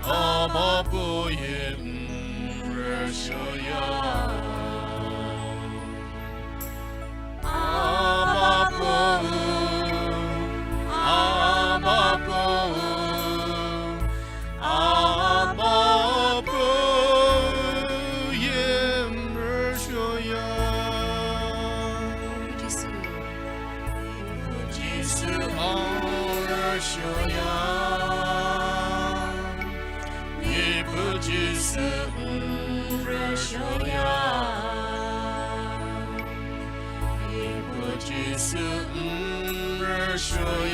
아마부의 러셔야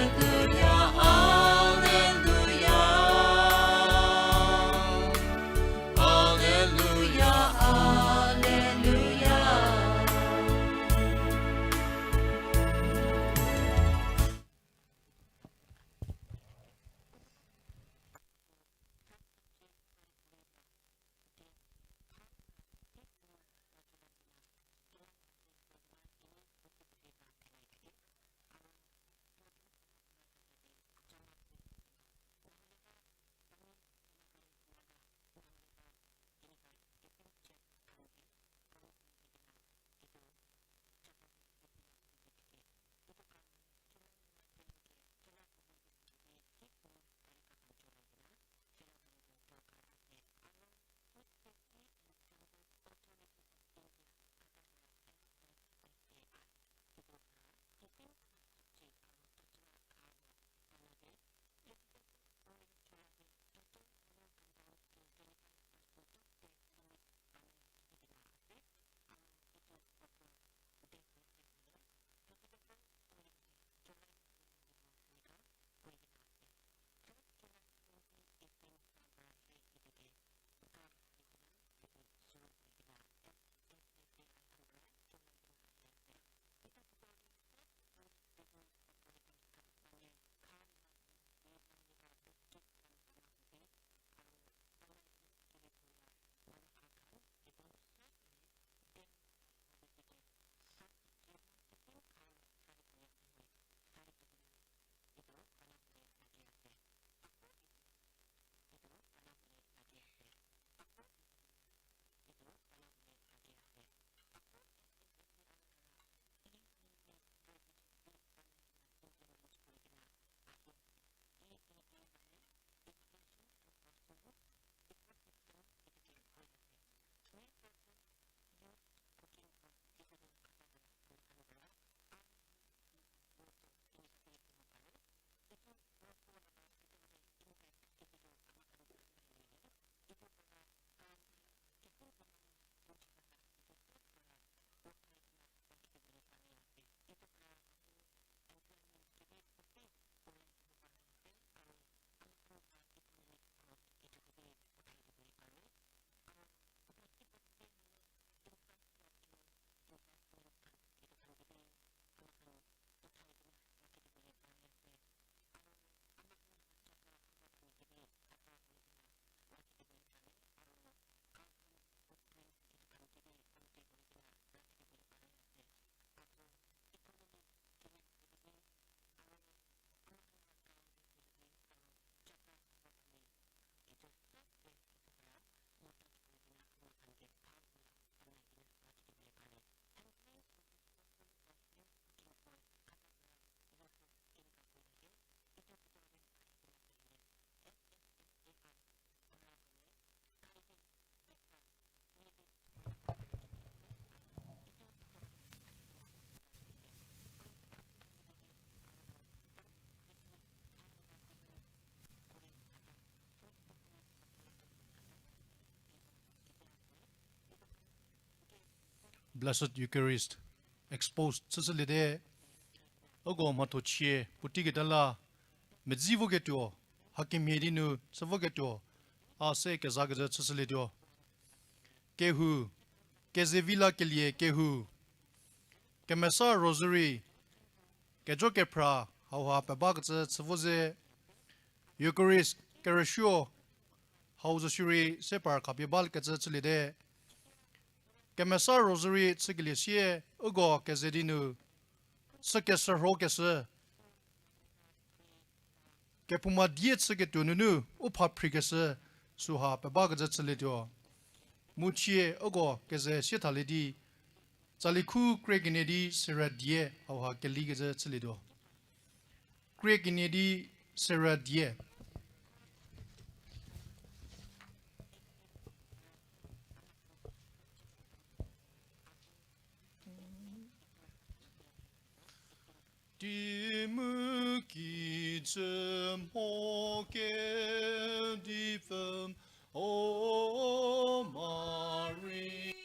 Alleluia, alleluia. Blessed Eucharist exposed Sicilide Ogo Matochie Putigitala Medzivogeto Hakimedinu Savogeto Ase Kezagaza Sicilidio Kehou Kezevilakelie Kehou Kemesa Rosary Kejokephra Hauha Pabagza Savoze Eucharist Kerüsuo Hauzashuri Separ Kapibal Kazilide Kemesa Rosary Tsiglisie Ugo Kezedinu Chükeshürhokeshü Kepuma Diet Sigetununu Upa Prigese Suha Pabagza Tsilidio Muchie Ugo Keze Shitalidi Zaliku Greginedi Siradie Hauha Keligeze Tsilidio Greginedi Siradie Dimu Kizem Hoke Divum O Maria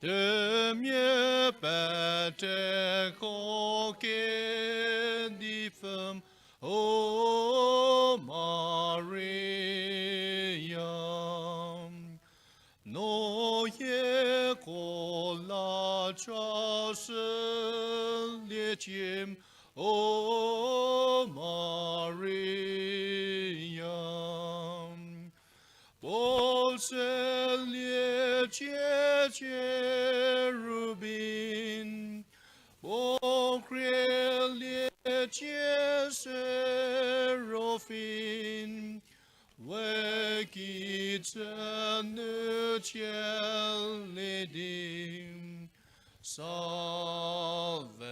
Demie pete coque difum O Maria Noie cola chas lecim O Maria Bolselie cherubin Bocrelie seraphim Vecitane cielidim Salve,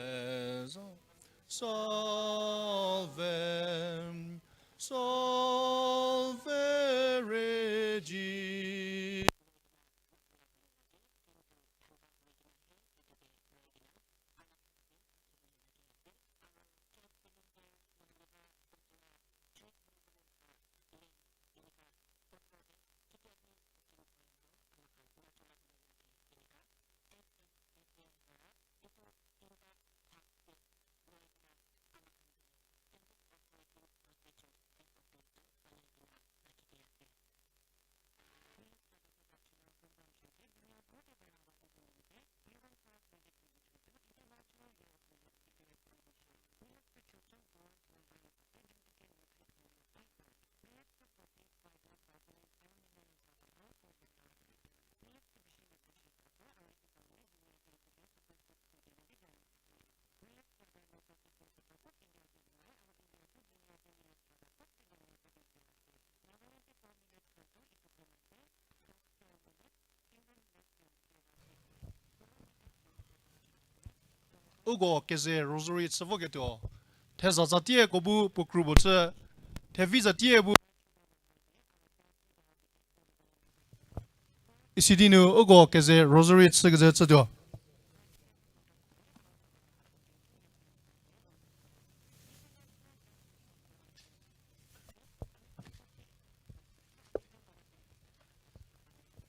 salve, salve Regi ugo keze Rosary tsavogeto. Teza zatie gobu pokrubote. Teviza tiebu. Isidino ugo keze Rosary tsagzetsato.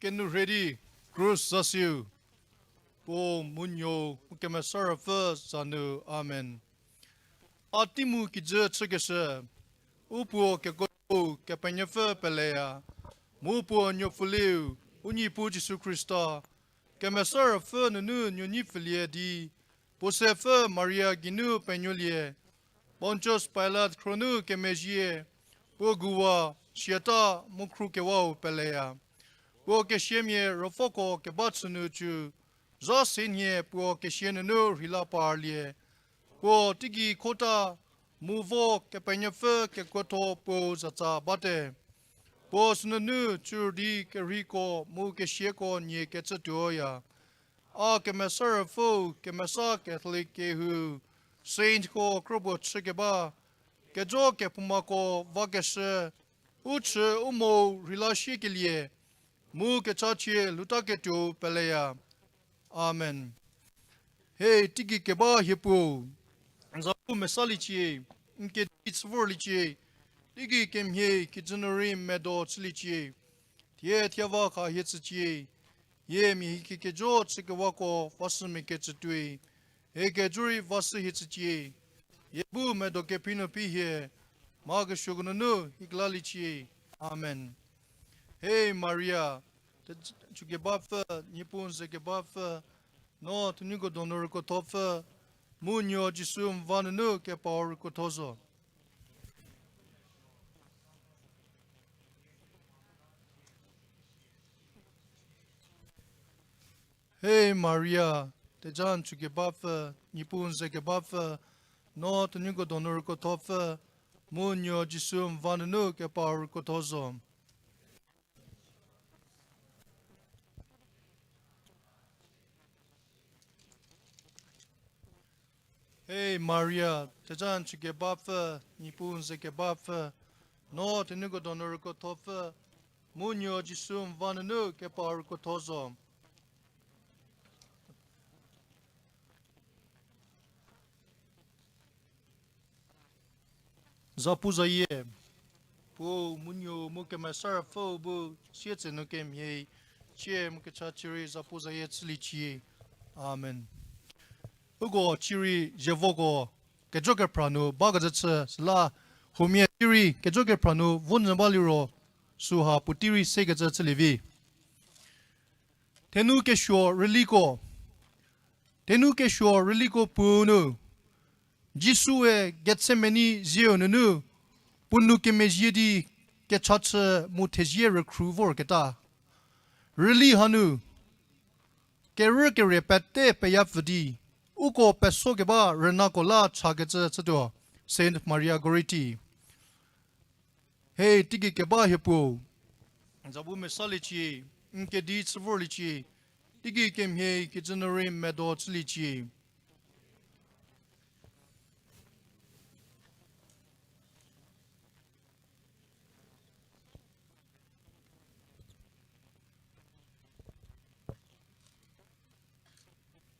Kenu ready, Cruz Sasiu, Po Munyo, Kemasara first, Sanu, Amen. Atimu Kidze Chükeshürhokeshü, Upo Kegopo, Kepenyefe Pelea, Mupo Nyofuliu, Unipu Jesu Christa, Kemasara Fe Nunu Nyonifilie di, Posefe Maria Ginu Penyolie, Ponchos Pilate Kronu Kemejie, Pogua, Shiata Mukru Kewau Pelea. Po keshemye rofoko ke batsunu chu za sinye po keshenu hila parlie po tigi kota muvo ke penyefe ke koto po zata bate po snunu chu di ke riko mu ke sheko nye ke tsutoya a ke mesar fo ke mesa Catholic Kehou Saint ko krobo chegeba ke jo ke pumako vakeshe uche umo Kezevilakelie Mu ke chachi luta ke tu pelea. Amen. Hey, tigi ke ba hipu. Zapu mesali chi. Nke itsvor chi. Tigi kem he ki generim medo chli chi. Tie tiava ka hitsi chi. Ye mi ki ke jo tsike wako fasu me ke tsutui. He ke juri vasu hitsi chi. Ye bu medo ke pino pi he. Maga shugununu higlali chi. Amen. Hey Maria, tu gebafe, nipun se gebafe, no tunigo donor ko tofe, munyo jisum vanenu ke power ko tozo. Hey Maria, te jan tu gebafe, nipun se gebafe, no tunigo donor ko tofe, munyo jisum vanenu ke power ko tozo. Hey Maria, te jan tu gebafe, nipun se gebafe, no tunigo donor ko tofe, munyo jisum vanenu ke power ko tozo. Zapuza ye, po munyo muke masara fo bu sietse no kem ye, chie muke chachiri zapuza ye tsili chie. Amen. Ugo chiri jevogo Kejokephra no bagadetse sla homie chiri Kejokephra no vunzabaliro suha putiri segadze tsilivi. Tenu kesho reliko punu. Jisue Getsemani zio nunu. Punu ke mejidi ke chache mutejie recruvor keta. Reli hanu. Ke repete peyafdi. Uko peso ke ba renako la chagetse tsedo. Saint Maria Goriti. Hey tigi ke ba hepo. Zabu mesalichi. Nke di tsvorlichi. Tigi kem he ke generim medo tslichi.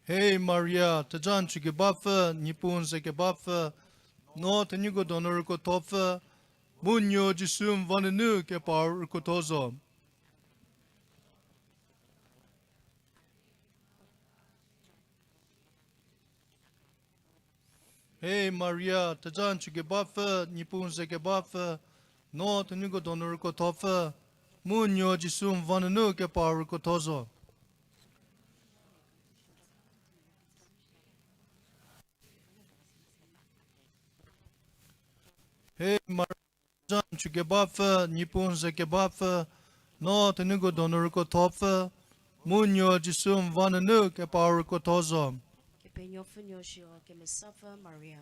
Hey Maria, tajan chu gebafe, nipun se gebafe, no tenugo donor ko tofe, munyo jisum vanenu ke par ko tozo. Hey Maria, tajan chu gebafe, nipun se gebafe, no tenugo donor ko tofe, munyo jisum vanenu ke par ko tozo. Hey Maria, chu gebafe, nipun se gebafe, no tenugo donor ko tofe, munyo jisum vanenu ke par ko tozo. Ke mesafa Maria,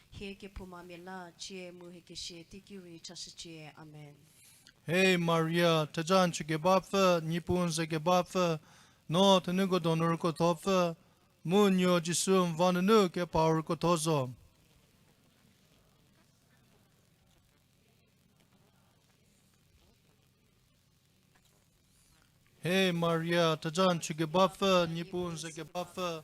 he ke pumamela chie mu he ke she tikiri chashie. Amen. Hey Maria, tajan chu gebafe, nipun se gebafe, no tenugo donor ko tofe, Munyo Jisum Vananu ke Power Kotozo. Hey Maria, Tajan Chugebafa, Nipun Zegebafa,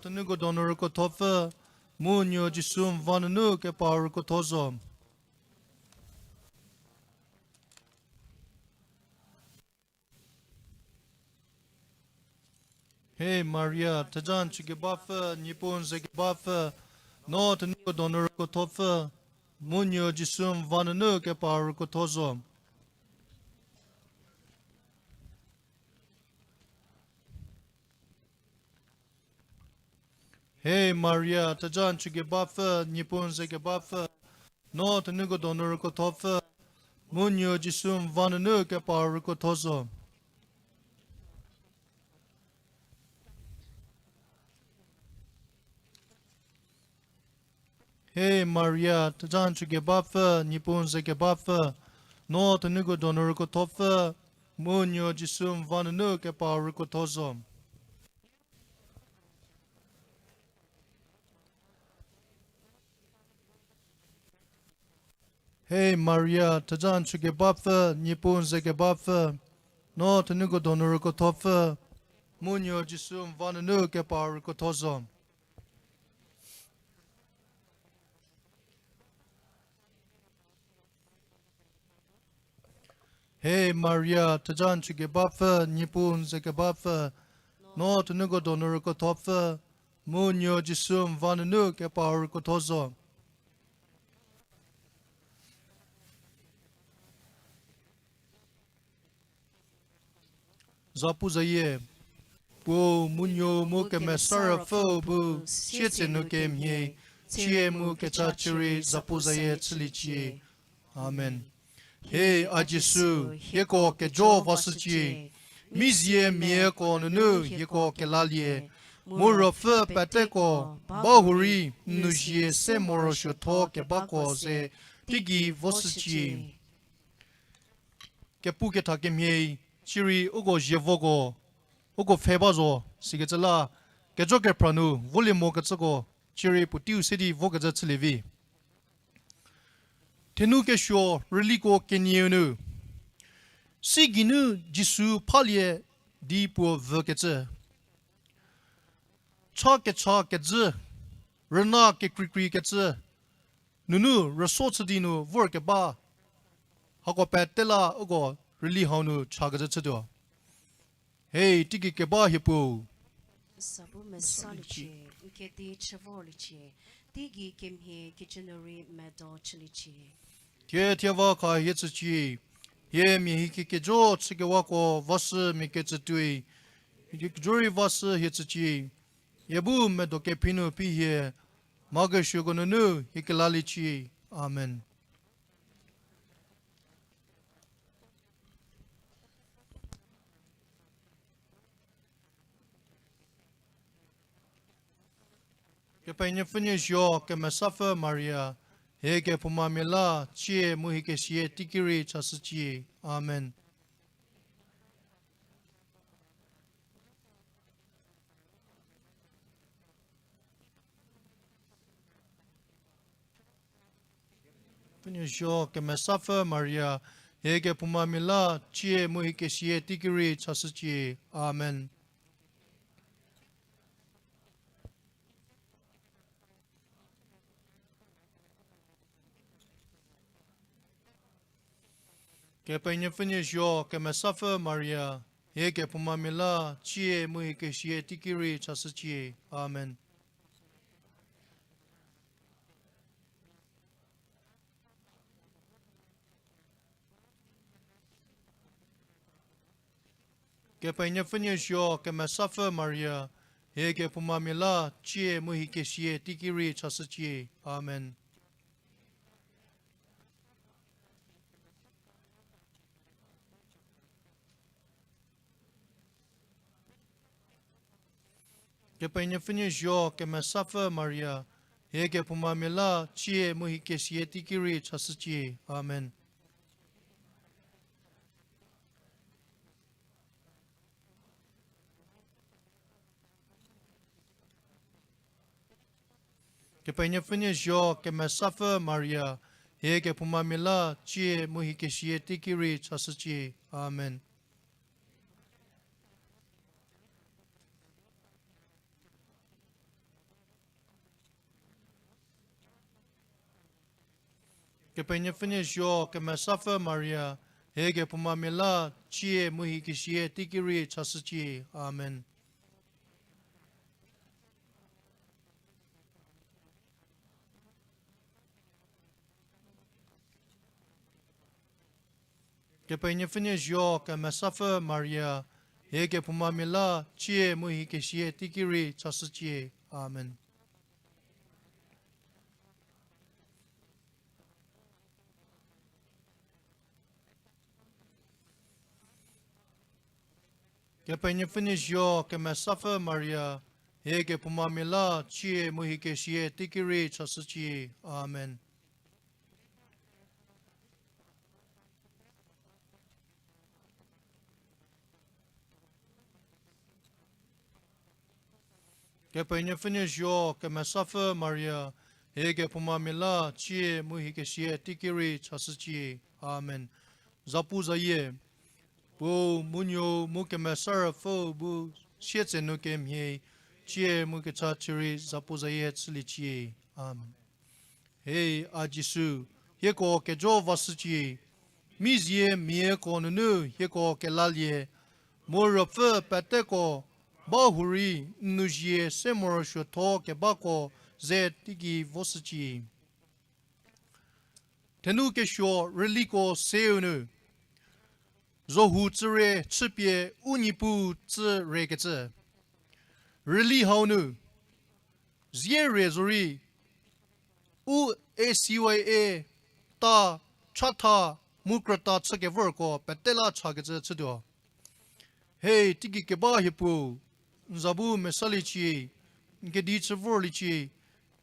Tanugo Donor Kotofa, Munyo Jisum Vananu ke Power Kotozo. Hey Maria, Tajan Chugebafa, Nipun Zegebafa, No Tanugo Donor Kotofa, Munyo Jisum Vananu ke Power Kotozo. Hey Maria, Tajan Chugebafa, Nipun Zegebafa, No Tanugo Donor Kotofa, Munyo Jisum Vananu ke Power Kotozo. Hey Maria, Tajan Chugebafa, Nipun Zegebafa, No Tanugo Donor Kotofa, Munyo Jisum Vananu ke Power Kotozo. Hey Maria, Tajan Chugebafa, Nipun Zegebafa, No Tanugo Donor Kotofa, Munyo Jisum Vananu ke Power Kotozo. Hey Maria, Tajan Chugebafa, Nipun Zegebafa, No Tanugo Donor Kotofa, Munyo Jisum Vananu ke Power Kotozo. Zapu Zaye, Bu Munyo Muke Mesara Fo Bu, Chietse no Kemye, Chie Muke Chachiri, Zapu Zaye Tsilichie. Amen. Hey Ajisu, Yeko ke Jo Vasuchi, Mizye Mieko Nunu, Yeko ke Lalye, Murofe Pateko, Bahuri, Nujie Semoro Shoto ke Bako Se, Tigi Vosuchi, Kepuke Takemye, Chiri Ugo Jevogo, Ugo Febazo, Sigezala, Kejokephra nu, Volimo Katsugo, Chiri Putiu City Vogazatslivi. Tenu Kesho, Reliko Kenyenu. Siginu Jisu Palye Di Po Veketse. Cha ke zi, Rena ke krikri ketse. Nunu Resotsadinu Vorke Ba. Hako Patela Ugo, Reli Honu Chagazetado. Hey, Tiki Keba Hippo. Sabu Mesalichi, Nketi Chavolichi, Tigi Kimhi Kitchenary Meadow Chilichi. Tiava Ka Yetsuchi. Ye mi hiki jo tsigawako Vasa Miketsatui. Juri Vasa Hitsuchi. Yebu Medoke Pino Pihe. Maga Shugonunu Hikilalichi. Amen. Ke penye finish yo ke mesafa Maria. Heke pumamela chie muhike shie tikiri chasuchi. Amen. Finish yo ke mesafa Maria. Heke pumamela chie muhike shie tikiri chasuchi. Amen. Ke penye finish yo ke mesafa Maria. Heke pumamela chie muhike shie tikiri chasuchi. Amen. Ke penye finish yo ke mesafa Maria. Heke pumamela chie muhike shie tikiri chasuchi. Amen. Ke penye finish yo ke mesafa Maria. Heke pumamela chie muhike shie tikiri chasuchi. Amen. che penya finish yo che me suffer Maria he che pumamila chie muhi che shie tikiri chasachi amen che penya finish yo che me suffer Maria he che pumamila chie muhi che shie tikiri chasachi amen che penya finish yo che me suffer Maria he che pumamila chie muhi che shie tikiri chasachi amen che penya finish yo che me suffer Maria he che pumamila chie muhi che shie tikiri chasachi amen che penya finish yo che me suffer Maria he che pumamila chie muhi che shie tikiri chasachi amen zapu zaye bu munyo mu che me sara fo bu shie zenu ke mye chie mu che chachiri zapu zaye tsli chi amen hey ajisu ye ko ke jo vasuchi mizie mie ko nu ye ko ke lalye mo rofe pateko bahuri nujie semoro shoto ke bako ze tigi vasuchi tenu ke sho reliko seunu zohu zre chipie unipu zi regeze reli haunu zie rezori u ACYA ta chata mukrata tsake verko petela chageze tsudo hey tigi ke ba hipu zabu mesalichi ke di tsvorlichi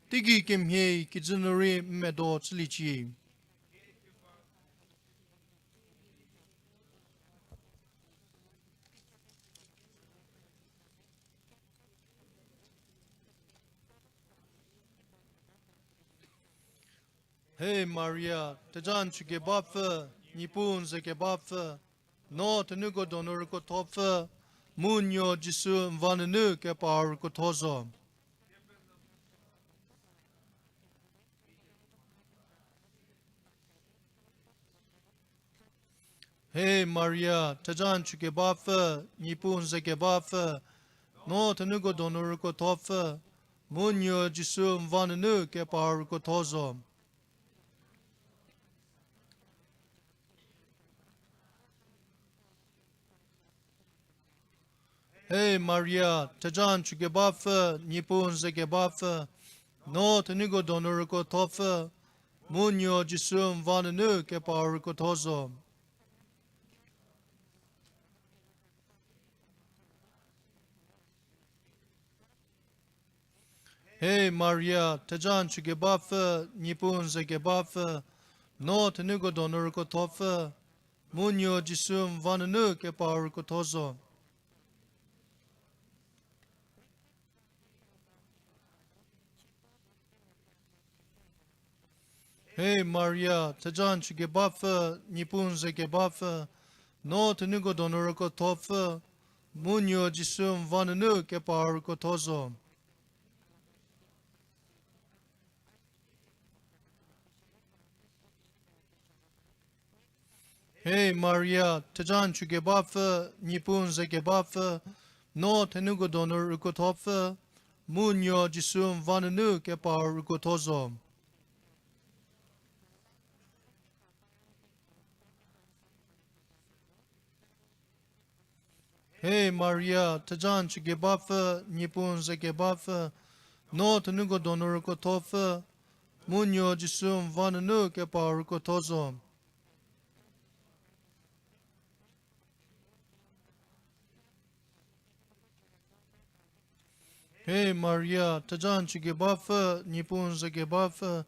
tigi ke mhe ke zinori medo tslichi hey Maria tajan chuke bafe nipun zeke bafe no tenugo donor ko tofe munyo jisu vanenu ke par ko tozo hey Maria tajan chuke bafe nipun zeke bafe no tenugo donor ko tofe munyo jisu vanenu ke par ko tozo hey Maria tajan chuke bafe nipun zeke bafe no tenugo donor ko tofe munyo jisu vanenu ke par ko tozo hey Maria tajan chuke bafe nipun zeke bafe no tenugo donor ko tofe munyo jisu vanenu ke par ko tozo hey Maria tajan chuke bafe nipun zeke bafe no tenugo donor ko tofe munyo jisu vanenu ke par ko tozo hey Maria tajan chuke bafe nipun zeke bafe no tenugo donor ko tofe munyo jisu vanenu ke par ko tozo hey Maria tajan chuke bafe nipun zeke bafe no tenugo donor ko tofe munyo jisu vanenu ke par ko tozo hey Maria tajan chuke bafe nipun zeke bafe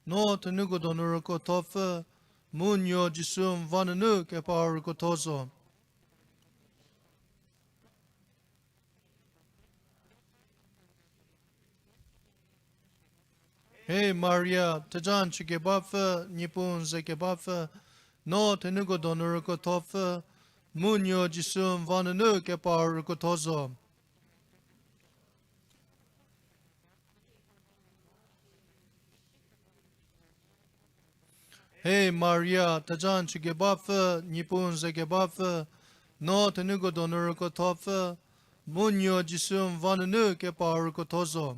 no tenugo donor ko tofe munyo jisu vanenu ke par ko tozo Hey Maria, Tajan Chükeshürhokeshü, Nipun Zekebafı, No Tenugo Donoroko Tofu, Munyo Jisum Vanunu Kepar Kotozo. Hey Maria, Tajan Chükeshürhokeshü, Nipun Zekebafı, No Tenugo Donoroko Tofu, Munyo Jisum Vanunu Kepar Kotozo.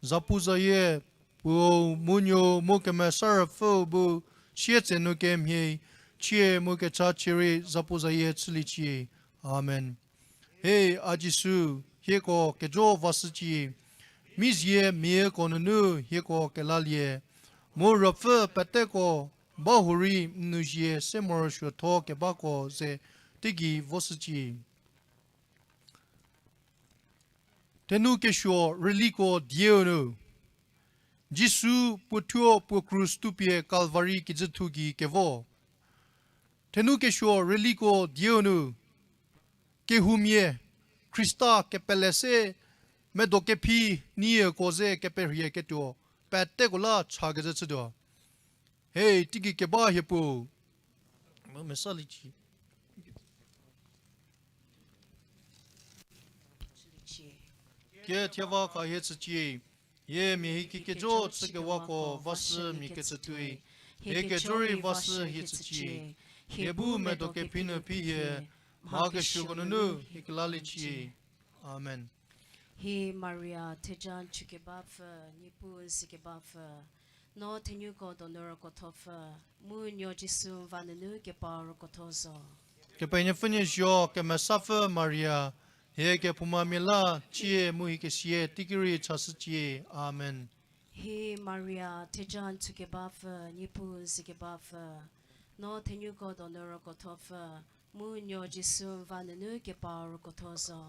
Zapuzaye, Bu Munyo Mukeme Sarafu, Bu Shietenu Kemhe, Chie Muke Chachiri, Zapuzaye Tsilichi. Amen. Hey Ajisu, Heko Kejo Vasuchi, Mizye Mie Konunu, Heko Kelalie, Murafe Pateko, Bahuri Nujie, Semorosho To Kebako, Ze Tigi Vosuchi. Tenu Kesho, Reliko Dionu. Jisu Putuo Pukrus Tupie Calvary Kizatugi Kevo. Tenu Kesho, Reliko Dionu. Kehumie, Krista Kepelese, Medokephra Niye Koze Keperie Keto, Pategola Chagazetsudo. Hey, Tiki Keba Hipo. Mesalichi. Ke Tiava Kahetsuchi, Ye Mihiki Kejo Tsegawako, Vasu Miketsutui, Hekejori Vasu Hitsuchi, Hebu Medokepino Pie, Magashugununu, Hiklalichi. Amen. He Maria, Tejan Chükeshürhokeshü, Nipun Zekebafı, No Tenugo Donoroko Tofu, Munyo Jisum Vanunu Kepar Kotozo. Kepenya fanya jo ke masafa Maria, he ke pumamila chie muhi ke sie tikiri chasuchi. Amen. He Maria, Tejan Chükeshürhokeshü, Nipun Zekebafı, No Tenugo Donoroko Tofu, Munyo Jisum Vanunu Kepar Kotozo.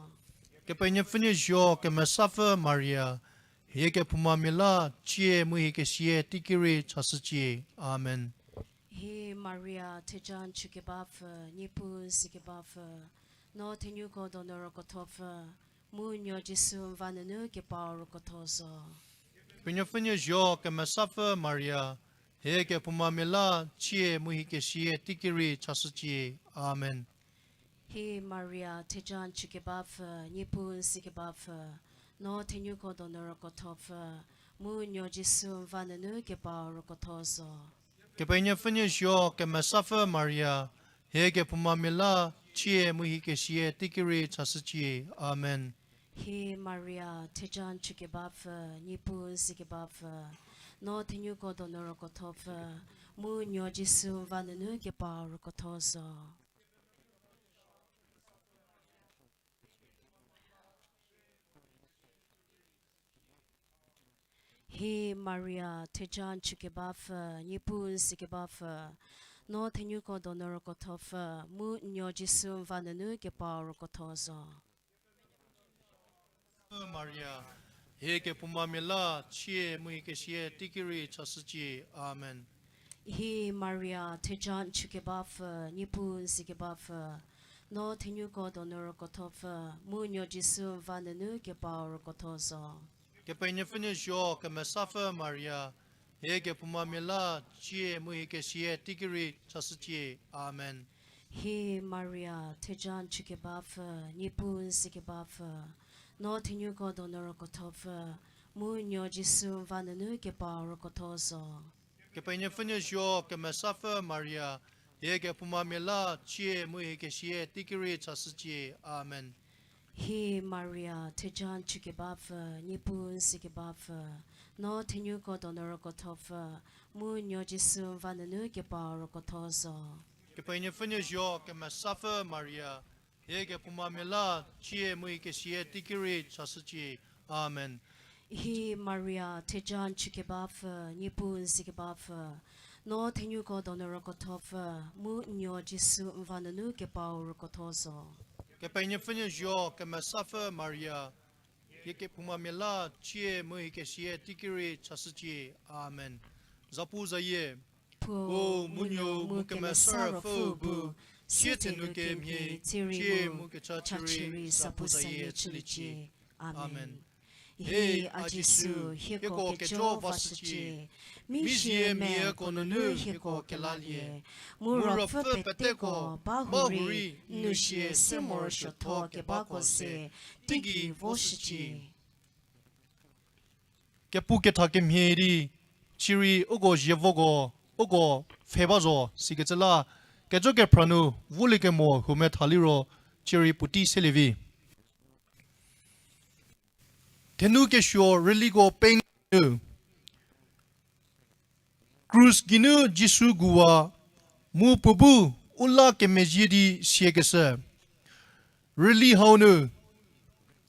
Kepenya fanya jo ke masafa Maria, he ke pumamila chie muhi ke sie tikiri chasuchi. Amen. He Maria, Tejan Chükeshürhokeshü, Nipun Zekebafı, No Tenugo Donoroko Tofu, Munyo Jisum Vanunu Kepar Kotozo. Kepenya fanya jo ke masafa Maria, he ke pumamila chie muhi ke sie tikiri chasuchi. Amen. He Maria, Tejan Chükeshürhokeshü, Nipun Zekebafı, No Tenugo Donoroko Tofu, Munyo Jisum Vanunu Kepar Kotozo. Kepenya fanya jo ke masafa Maria, he ke pumamila chie muhi ke sie tikiri chasuchi. Amen. He Maria, Tejan Chükeshürhokeshü, Nipun Zekebafı, No Tenugo Donoroko Tofu, Munyo Jisum Vanunu Kepar Kotozo. He Maria, Tejan Chükeshürhokeshü, Nipun Zekebafı, No Tenugo Donoroko Tofu, Munyo Jisum Vanunu Kepar Kotozo. Maria, he ke pumamila chie muhi ke sie tikiri chasuchi. Amen. He Maria, Tejan Chükeshürhokeshü, Nipun Zekebafı, No Tenugo Donoroko Tofu, Munyo Jisum Vanunu Kepar Kotozo. Kepenya fanya jo ke masafa Maria, he ke pumamila chie muhi ke sie tikiri chasuchi. Amen. He Maria, Tejan Chükeshürhokeshü, Nipun Zekebafı, No Tenugo Donoroko Tofu, Munyo Jisum Vanunu Kepar Kotozo. Kepenya fanya jo ke masafa Maria, he ke pumamila chie muhi ke sie tikiri chasuchi. Amen. He Maria, Tejan Chükeshürhokeshü, Nipun Zekebafı, No Tenugo Donoroko Tofu, Munyo Jisum Vanunu Kepar Kotozo. Kepenya fanya jo ke masafa Maria, he ke pumamila chie muhi ke sie tikiri chasuchi. Amen. He Maria, Tejan Chükeshürhokeshü, Nipun Zekebafı, No Tenugo Donoroko Tofu, Munyo Jisum Vanunu Kepar Kotozo. Kepenya fanya jo ke masafa Maria, he ke pumamila chie muhi ke sie tikiri chasuchi. Amen. Zapuzaye, Po Munyo Mukeme Sarafu Bu, Kezevilakelie Kehou Chachiri Sapusaye Chilichi. Amen. He ajisu heko kejo vasichi. Mishie mie konunu heko kelalie. Murafu peteko bahuri nushie semor shoto kebakose. Tigi vosichi. Kepu ketakim heri chiri ogo jevogo ogo febazo sigetsela Kejokephra nu vulikemo hume thaliro chiri puti selevi Tenu ke shio religo peng nu Cruz ginu jisu guwa mu pubu ulla ke mejidi siegese Reli haunu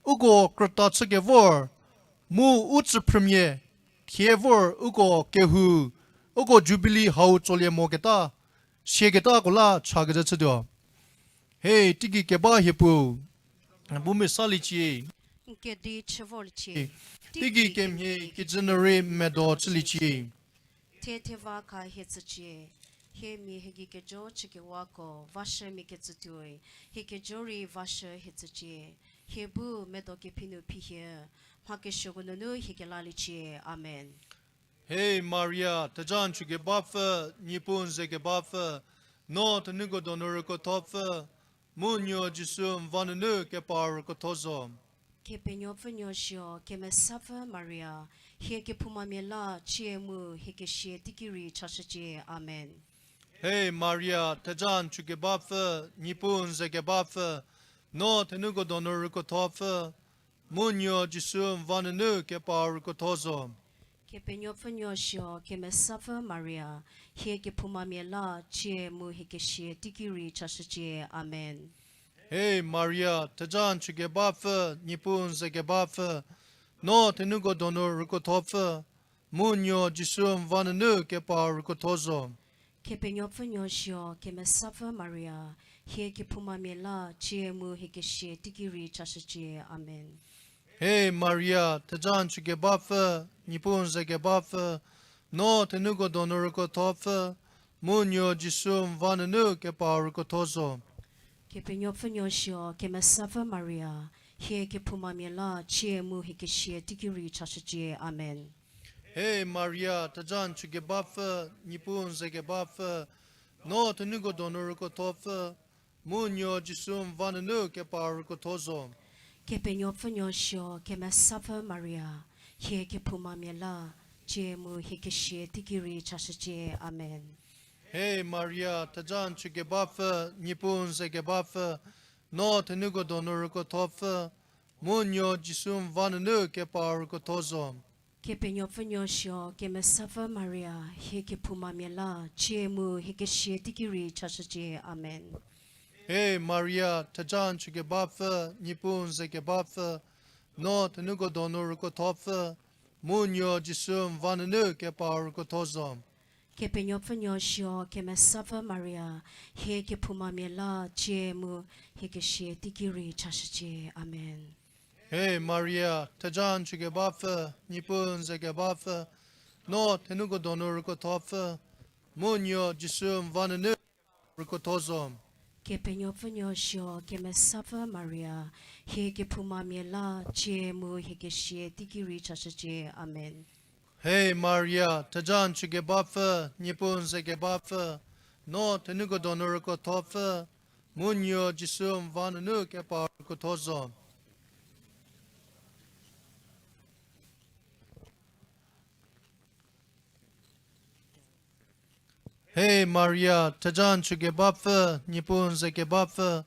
ugo krata tsegevor mu utz premier kievor ugo kehu ugo Jubilee hau cholie mogeta siegeta gola chagje chdo hey tigi keba hepu bume salichi Kedi Chevolchi. tigi kemhe kijenere medo chlichi Teteva ka hetsuchi. He mi hegi kejo chike wako vashe mi ketsutui. He kejori vashe hetsuchi. Hebu medo kepinu pihe. Hake shogununu higelalichi. Amen. hey Maria tajan chuge bafa nipun zege bafa no tenugo donor ko tofa munyo jisum vanunu ke par ko tozo Kepenyo fenyoshio keme safa Maria. He ke pumamela chiemu he ke she tikiri chashachi. Amen. hey Maria tajan chuge bafa nipun zege bafa no tenugo donor ko tofa munyo jisum vanunu ke par ko tozo Kepenyo fenyoshio keme safa Maria. He ke pumamela chiemu he ke she tikiri chashachi. Amen. hey Maria tajan chuge bafa nipun zege bafa no tenugo donor ko tofa munyo jisum vanunu ke par ko tozo Kepenyo fenyoshio keme safa Maria. He ke pumamela chiemu he ke she tikiri chashachi. Amen. hey Maria tajan chuge bafa nipun zege bafa no tenugo donor ko tofa munyo jisum vanunu ke par ko tozo Kepenyo fenyoshio keme safa Maria. He ke pumamela chiemu he ke she tikiri chashachi. Amen. hey Maria tajan chuge bafa nipun zege bafa no tenugo donor ko tofa munyo jisum vanunu ke par ko tozo Kepenyo fenyoshio keme safa Maria. He ke pumamela chiemu he ke she tikiri chashachi. Amen. hey Maria tajan chuge bafa nipun zege bafa no tenugo donor ko tofa munyo jisum vanunu ke par ko tozo Kepenyo fenyoshio keme safa Maria. He ke pumamela chiemu he ke she tikiri chashachi. Amen. hey Maria tajan chuge bafa nipun zege bafa no tenugo donor ko tofa munyo jisum vanunu ke par ko tozo Kepenyo fenyoshio keme safa Maria. He ke pumamela chiemu he ke she tikiri chashachi. Amen. hey Maria tajan chuge bafa nipun zege bafa no tenugo donor ko tofa munyo jisum vanunu ko tozo Kepenyo fenyoshio keme safa Maria. He ke pumamela chiemu he ke she tikiri chashachi. Amen. hey Maria tajan chuge bafa nipun zege bafa no tenugo donor ko tofa munyo jisum vanunu ke par ko tozo hey Maria tajan chuge bafa nipun zege bafa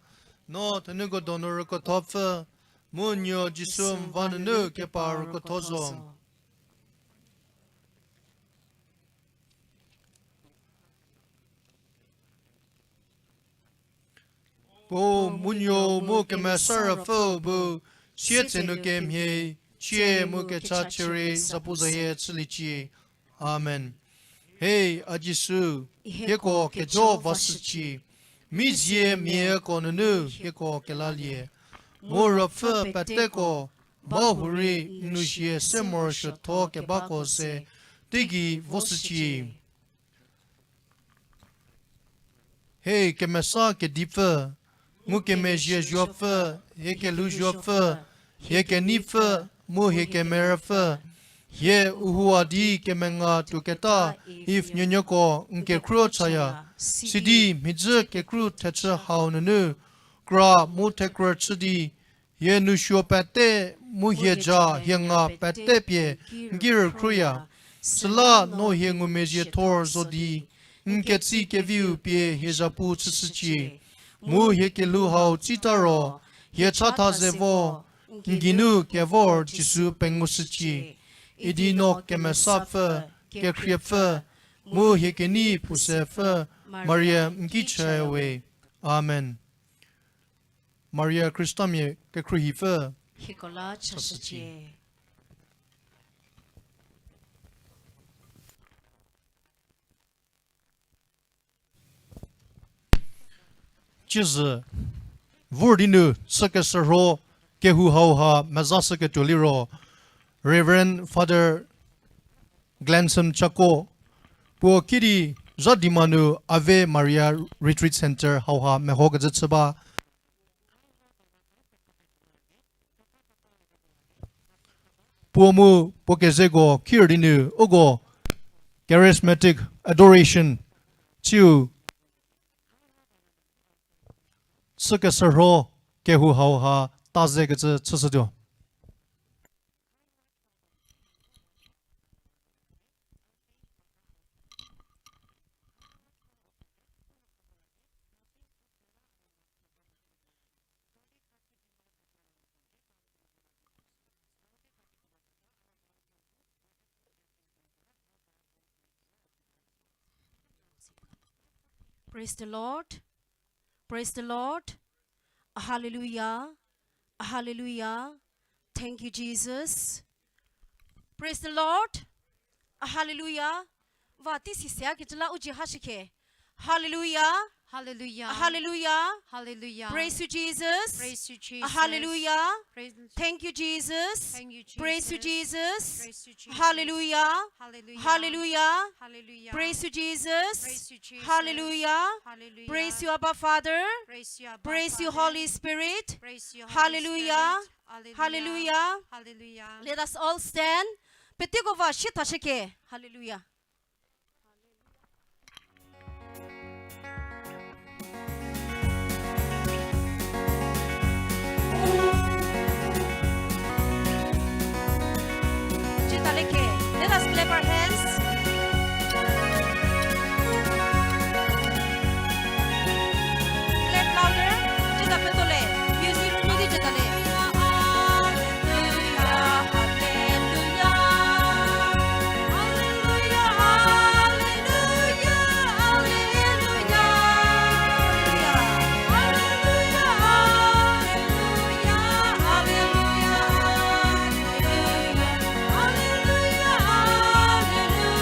no tenugo donor ko tofa munyo jisum vanunu ke par ko tozo bo munyo mo ke masarafo bo siete no ke mhe chie mo ke chachiri zapuzaye chlichi amen hey ajisu heko ke jo vasichi mizye mie konunu heko ke lalie morafa pateko bahuri nushie semor shoto ke bakose tigi vosichi Hey, que me sa que dife. Mu que me je jofe. Ye que lu jofe. Ye que nife. Mu he que me refe. Ye uhuadi que me nga tuketa. If nyonyoko nke kro chaya. Sidi midze que kru teche haunenu. Gra mu tekra chidi. Ye nu shio pate. Mu ye ja ye nga pate pie. Ngir kruya. Sala no he ngumeje tor zodi. Nketsi ke viu pie he japu chisichi. Mu he ke lu hao chitaro. Ye chata zevo. Nginu ke vor jisu pengusichi. Idino ke mesafe. Ke kriefe. Mu he ke ni pusefe. Maria mkichewe. Amen. Maria Christamye ke kruhife. Hikola chasichi. Chiz Vurdinu Chükeshürhokeshü Kehou ha Mazasake Toliro Reverend Father Glanson Chako Po Kiri Zhadima nu Ave Maria Retreat Center ha Mehogazitsaba Pomu Pokezego Kirdinu Ogo Charismatic Adoration Chiu Chükeshürhokeshü Kehou ha Tazegaz Chusado. Praise the Lord. Praise the Lord. Hallelujah. Hallelujah. Thank you, Jesus. Praise the Lord. Hallelujah. Vati sisya kitla uji hashike. Hallelujah. Hallelujah. Hallelujah. Hallelujah. Praise you, Jesus. Praise you, Jesus. Hallelujah. Praise you, Thank you, Jesus. Thank you, Jesus. Praise you, Jesus. Praise you, Jesus. Hallelujah. Hallelujah. Hallelujah. Hallelujah. Praise you, Jesus. Praise you, Jesus. Hallelujah. Hallelujah. Praise you, Abba Father. Praise you, Abba Praise you, Father. Holy Spirit. Praise you, Holy Hallelujah. Spirit. Hallelujah. Hallelujah. Let us all stand. Petikova shitashike. Hallelujah. Let us clap our hands. Clap louder. Jita petole. Music mudi jitale. Hallelujah. Hallelujah. Hallelujah. Hallelujah. Hallelujah. Hallelujah. Hallelujah. Hallelujah.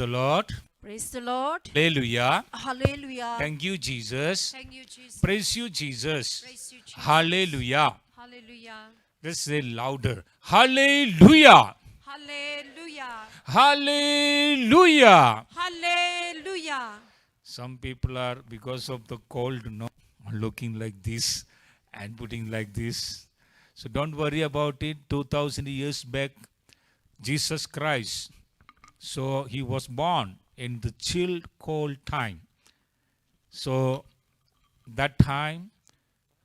the Lord. Praise the Lord. Hallelujah. Hallelujah. Thank you, Jesus. Thank you, Jesus. Praise you, Jesus. Praise you, Jesus. Hallelujah. Hallelujah. Let's say louder. Hallelujah. Hallelujah. Hallelujah. Hallelujah. Some people are, because of the cold, looking like this and putting like this. So don't worry about it. 2000 years back, Jesus Christ, so he was born in the chill, cold time. So that time,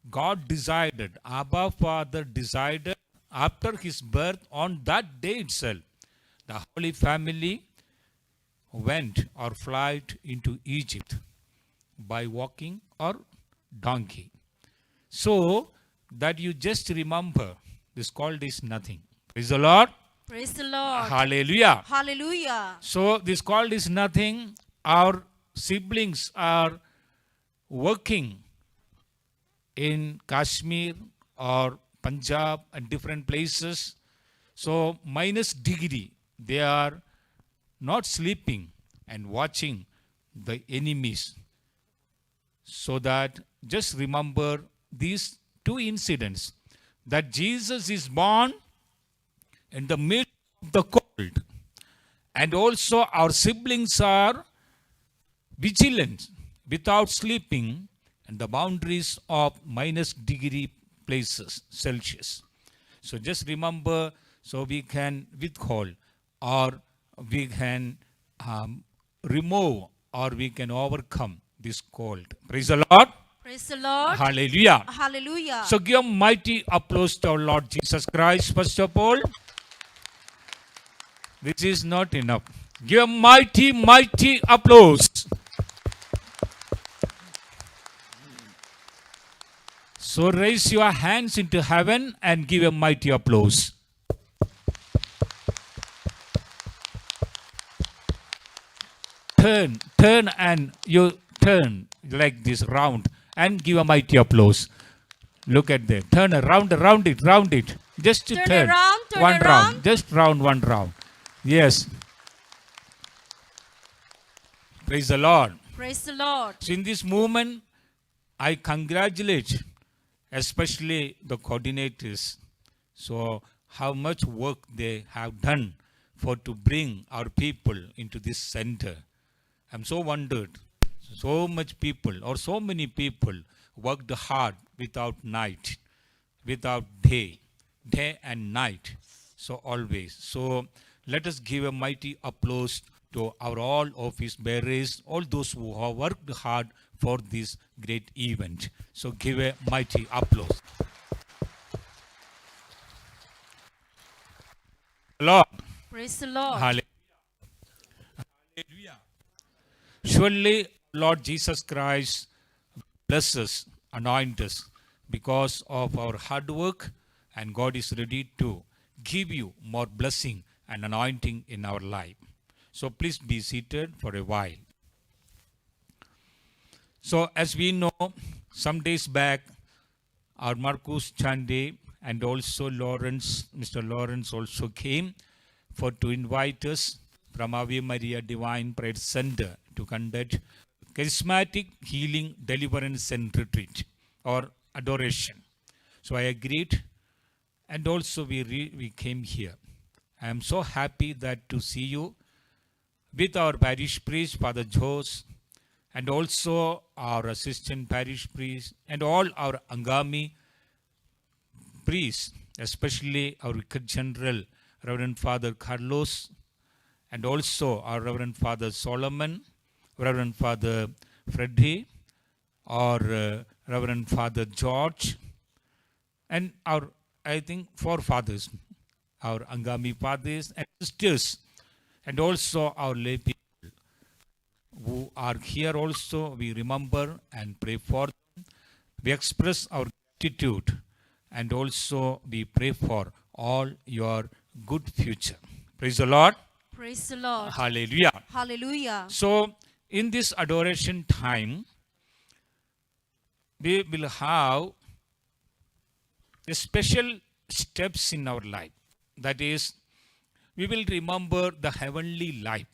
God decided, Abba Father decided, after his birth, on that day itself, the Holy Family went or flight into Egypt by walking or donkey. So that you just remember, this called is nothing. Praise the Lord. Praise the Lord. Hallelujah. Hallelujah. So this called is nothing. Our siblings are working in Kashmir or Punjab and different places. So minus degree, they are not sleeping and watching the enemies. So that just remember these two incidents, that Jesus is born in the midst of the cold, and also our siblings are vigilant without sleeping in the boundaries of minus degree places Celsius. So just remember, so we can withhold, or we can remove, or we can overcome this cold. Praise the Lord. Praise the Lord. Hallelujah. Hallelujah. So give a mighty applause to our Lord Jesus Christ, first of all. This is not enough. Give a mighty, mighty applause. So raise your hands into heaven and give a mighty applause. Turn and you turn like this round and give a mighty applause. Look at that. Turn around it. Just to turn. Turn One around. round. Just round, one round. Yes. Praise the Lord. Praise the Lord. So in this movement, I congratulate especially the coordinators. So how much work they have done for to bring our people into this center. I'm so wondered. So much people or so many people worked hard without night, without day and night. So always. So let us give a mighty applause to our all office bearers, all those who have worked hard for this great event. So give a mighty applause. Lord. Praise the Lord. Hallelujah. Surely, Lord Jesus Christ bless us, anoint us because of our hard work, and God is ready to give you more blessing and anointing in our life. So please be seated for a while. So as we know, some days back, our Marcus Chande and also Mr. Lawrence also came to invite us from Ave Maria Divine Prayer Center to conduct charismatic healing, deliverance and retreat or adoration. So I agreed, and also we came here. I am so happy that to see you with our parish priest, Father Jose, and also our assistant parish priest, and all our Angami priests, especially our Vicar General, Reverend Father Carlos, and also our Reverend Father Solomon, Reverend Father Freddie, or Reverend Father George, and our, I think, four fathers, our Angami fathers and sisters, and also our lay people who are here also. We remember and pray for them. We express our gratitude, and also we pray for all your good future. Praise the Lord. Praise the Lord. Hallelujah. Hallelujah. So in this adoration time, we will have a special steps in our life. That is, we will remember the heavenly life.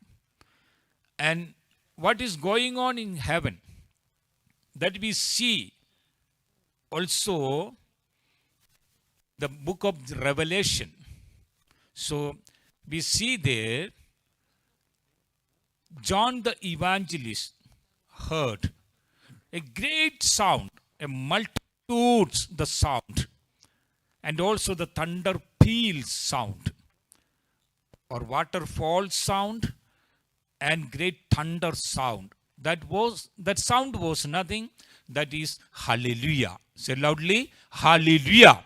And what is going on in heaven, that we see also the book of Revelation. So we see there, John the Evangelist heard a great sound, a multitudes the sound, and also the thunder peals sound, or waterfall sound, and great thunder sound. That sound was nothing, that is hallelujah. Say loudly, hallelujah.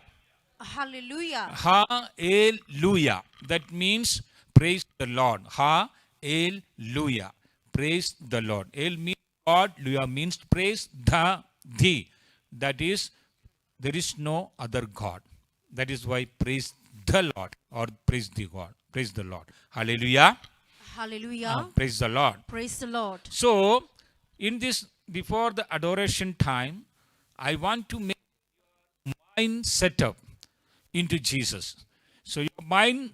Hallelujah. Hallelujah. That means praise the Lord. Hallelujah. Praise the Lord. El means God, Luya means praise, the. That is, there is no other God. That is why praise the Lord, or praise the God. Praise the Lord. Hallelujah. Hallelujah. Praise the Lord. Praise the Lord. So, in this, before the adoration time, I want to make your mind set up into Jesus. So, your mind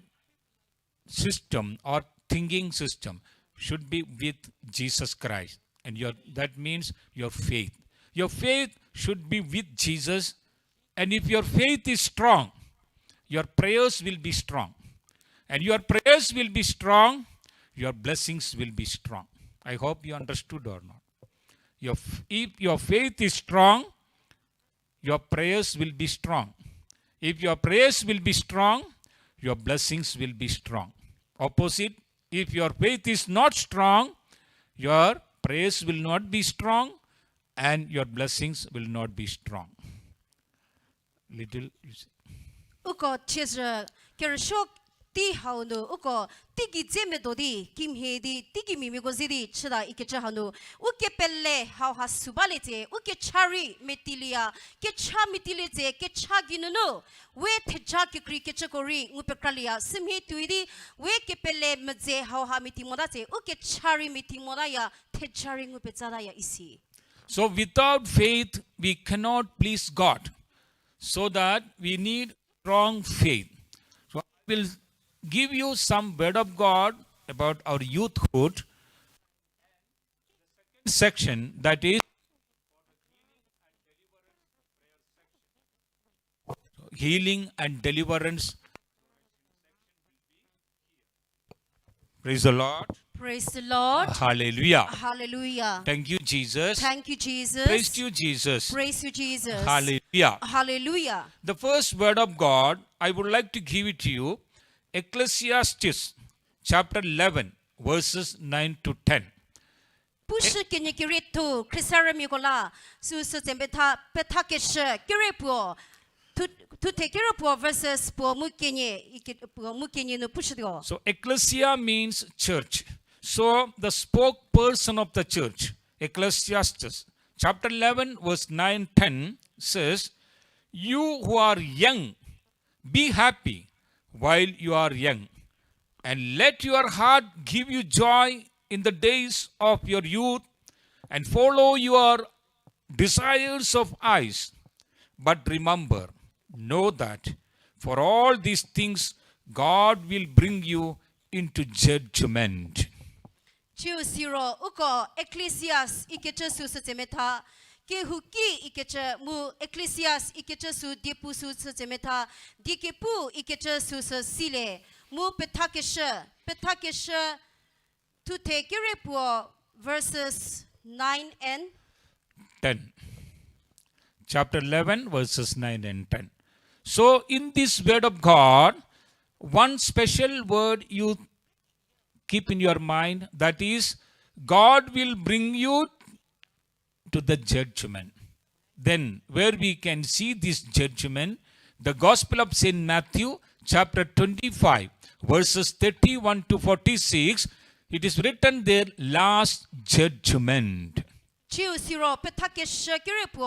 system or thinking system should be with Jesus Christ. And that means your faith. Your faith should be with Jesus. And if your faith is strong, your prayers will be strong. And your prayers will be strong, your blessings will be strong. I hope you understood or not. If your faith is strong, your prayers will be strong. If your prayers will be strong, your blessings will be strong. Opposite, if your faith is not strong, your prayers will not be strong and your blessings will not be strong. Little, you see. Uko chesra Kerüsuo Kehou no uko tiki zemedo di kimhe di tiki mimigo zidi chida ikechahanu uke pelle how has subalete uke chari metilia ke cha metilete ke chaginu we teja ke kri ke chakori upekralia simhe tuidi we ke pelle mze how ha mitimodate uke chari mitimodaya tejari upezadaya isi. So without faith we cannot please God. So that we need strong faith. So I will give you some word of God about our youthhood. Section, that is healing and deliverance. Praise the Lord. Praise the Lord. Hallelujah. Hallelujah. Thank you, Jesus. Thank you, Jesus. Praise you, Jesus. Praise you, Jesus. Hallelujah. Hallelujah. The first word of God, I would like to give it to you. Ecclesiastes chapter 11, verses 9 to 10. 不是给你给瑞图，克萨尔米过啦，是准备他被他给是给瑞布，to take care of verses 不木给你不木给你呢不是的哦。 So ecclesia means church. So the spokesperson of the church, Ecclesiastes chapter 11, verse 9-10 says, "You who are young, be happy while you are young, and let your heart give you joy in the days of your youth, and follow your desires of eyes. But remember, know that for all these things God will bring you into judgment." 就是咯，那个 Ecclesiastes 一个这书是怎么他？给胡记一个这木 Ecclesiastes 一个这书第部书是怎么他？第个部一个这书是系列木被他给是 to take care of verses 9 and 10. Chapter 11, verses 9 and 10. So, in this word of God, one special word you keep in your mind, that is, God will bring you to the judgment. Then, where we can see this judgment, the Gospel of St. Matthew, chapter 25, verses 31 to 46, it is written there, last judgment. 就是咯，被他给是给瑞布，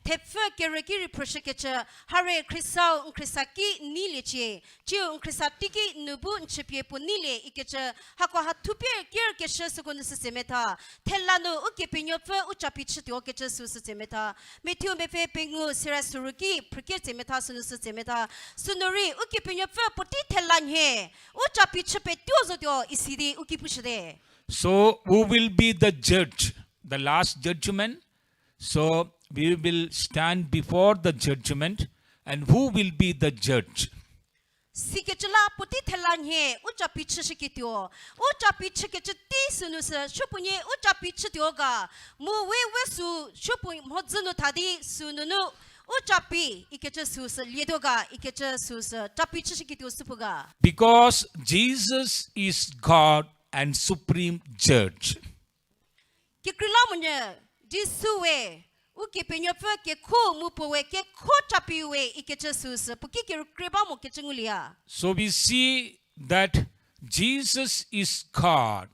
特别给瑞给瑞不是给这，哈瑞克萨基尼里切，就克萨蒂基努布切别不尼里一个这，哈个哈图别给给是是个是怎么他，天拉努乌给朋友分乌扎比吃掉给这是怎么他，每天没费朋友是来苏鲁基，不给怎么他是怎么他，苏努里乌给朋友分不地天拉嘿，乌扎比吃别丢着掉，一时的乌给不是的。So, who will be the judge? The last judgment. So, we will stand before the judgment. And who will be the judge? Siketla puti telan he uca piche sikitio uca piche kece ti sunuse shupunye uca piche dioga mu we su shupun hodzunu tadi sununu uca pi ikece sus liedoga ikece sus tapiche sikitio supuga. Because Jesus is God and supreme judge. Kikrila munye jisuwe uke penyo fe ke ko mupowe ke ko tapiwe ikece sus puki ke kriba mo kece ngulia. So we see that Jesus is God.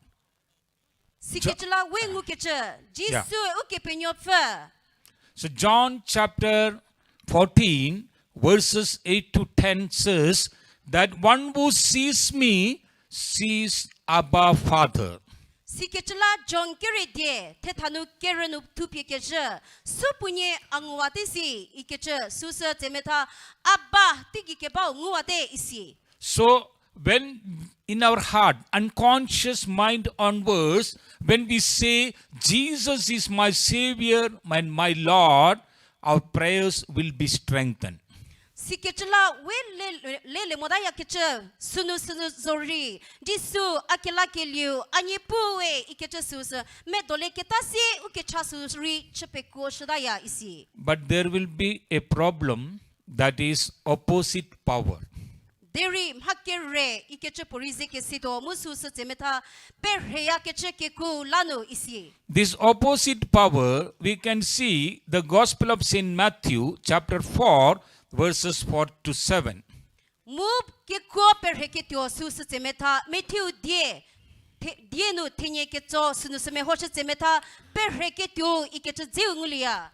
Siketla we ngukece jisuwe uke penyo fe. So John chapter 14 verses 8 to 10 says that one who sees me sees Abba Father. Siketla John Kerede tetanu kerenu tupikeje supunye angwatisi ikeche susa temeta abba tigikeba ngwate isi. So when in our heart, unconscious mind onwards, when we say Jesus is my Savior and my Lord, our prayers will be strengthened. Siketla we le modaya keche sunu zori disu akela keliu anyipuwe ikeche susa medole ketasi ukecha susri chepeko shadaya isi. But there will be a problem, that is opposite power. Deri mhakere ikeche porize kesito mususa temeta perheya keche keku lanu isi. This opposite power, we can see the Gospel of St. Matthew chapter 4 verses 4 to 7. Move keku perheketio susa temeta metiu die no tenye keto sunuseme hoshe temeta perheketio ikeche zeungulia.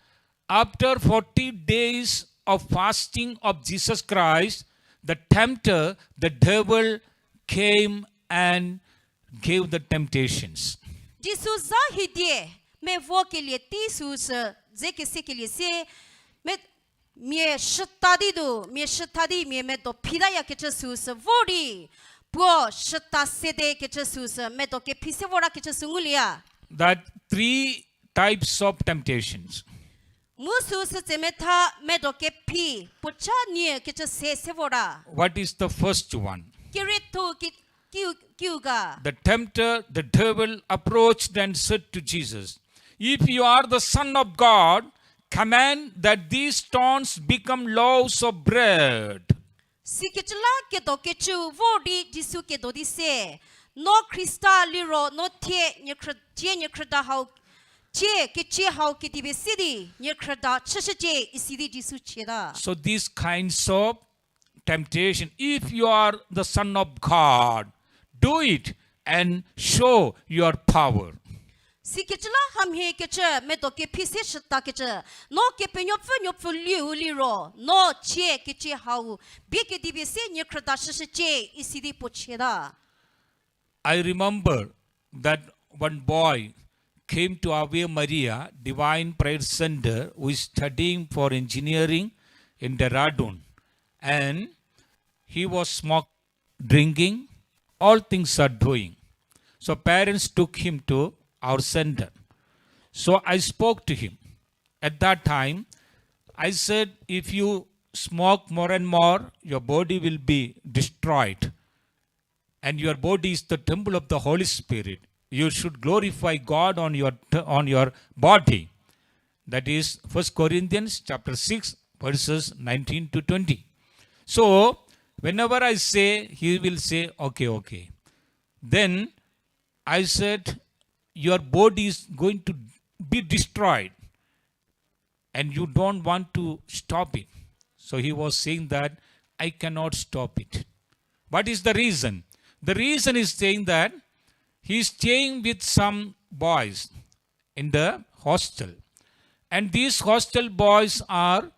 After 40 days of fasting of Jesus Christ, the tempter, the devil, came and gave the temptations. Jisu zahidie me vokelie tisus zeke sekelie se me mie shtadi mie me do pidaya ke Jesus vori po shta sede ke Jesus me do ke pisevora ke sungulia. That three types of temptations. Musus temeta me do ke pi pocha nie ke se sevora. What is the first one? Kireto kiuga. The tempter, the devil, approached and said to Jesus, "If you are the Son of God, command that these stones become loaves of bread." Siketla ke do ke chu vodi Jisu ke do dise no Christa liro no tie nyekreda hau che ke che hau ke tibe sidi nyekreda cheshe isidi Jisu cheda. So these kinds of temptation, if you are the Son of God, do it and show your power. Siketla ham he ke che me do ke pise shta ke che no ke penyo liu liro no che ke che hau be ke tibe se nyekreda cheshe isidi pocheda. I remember that one boy came to Ave Maria Divine Prayer Center who is studying for engineering in Dehradun, and he was smoking, drinking, all things are doing. So parents took him to our center. So I spoke to him. At that time, I said, if you smoke more and more, your body will be destroyed. And your body is the temple of the Holy Spirit. You should glorify God on your body. That is 1 Corinthians chapter 6 verses 19 to 20. So, whenever I say, he will say, okay. Then I said, your body is going to be destroyed and you don't want to stop it. So he was saying that I cannot stop it. What is the reason? The reason is saying that he is staying with some boys in the hostel. And these hostel boys are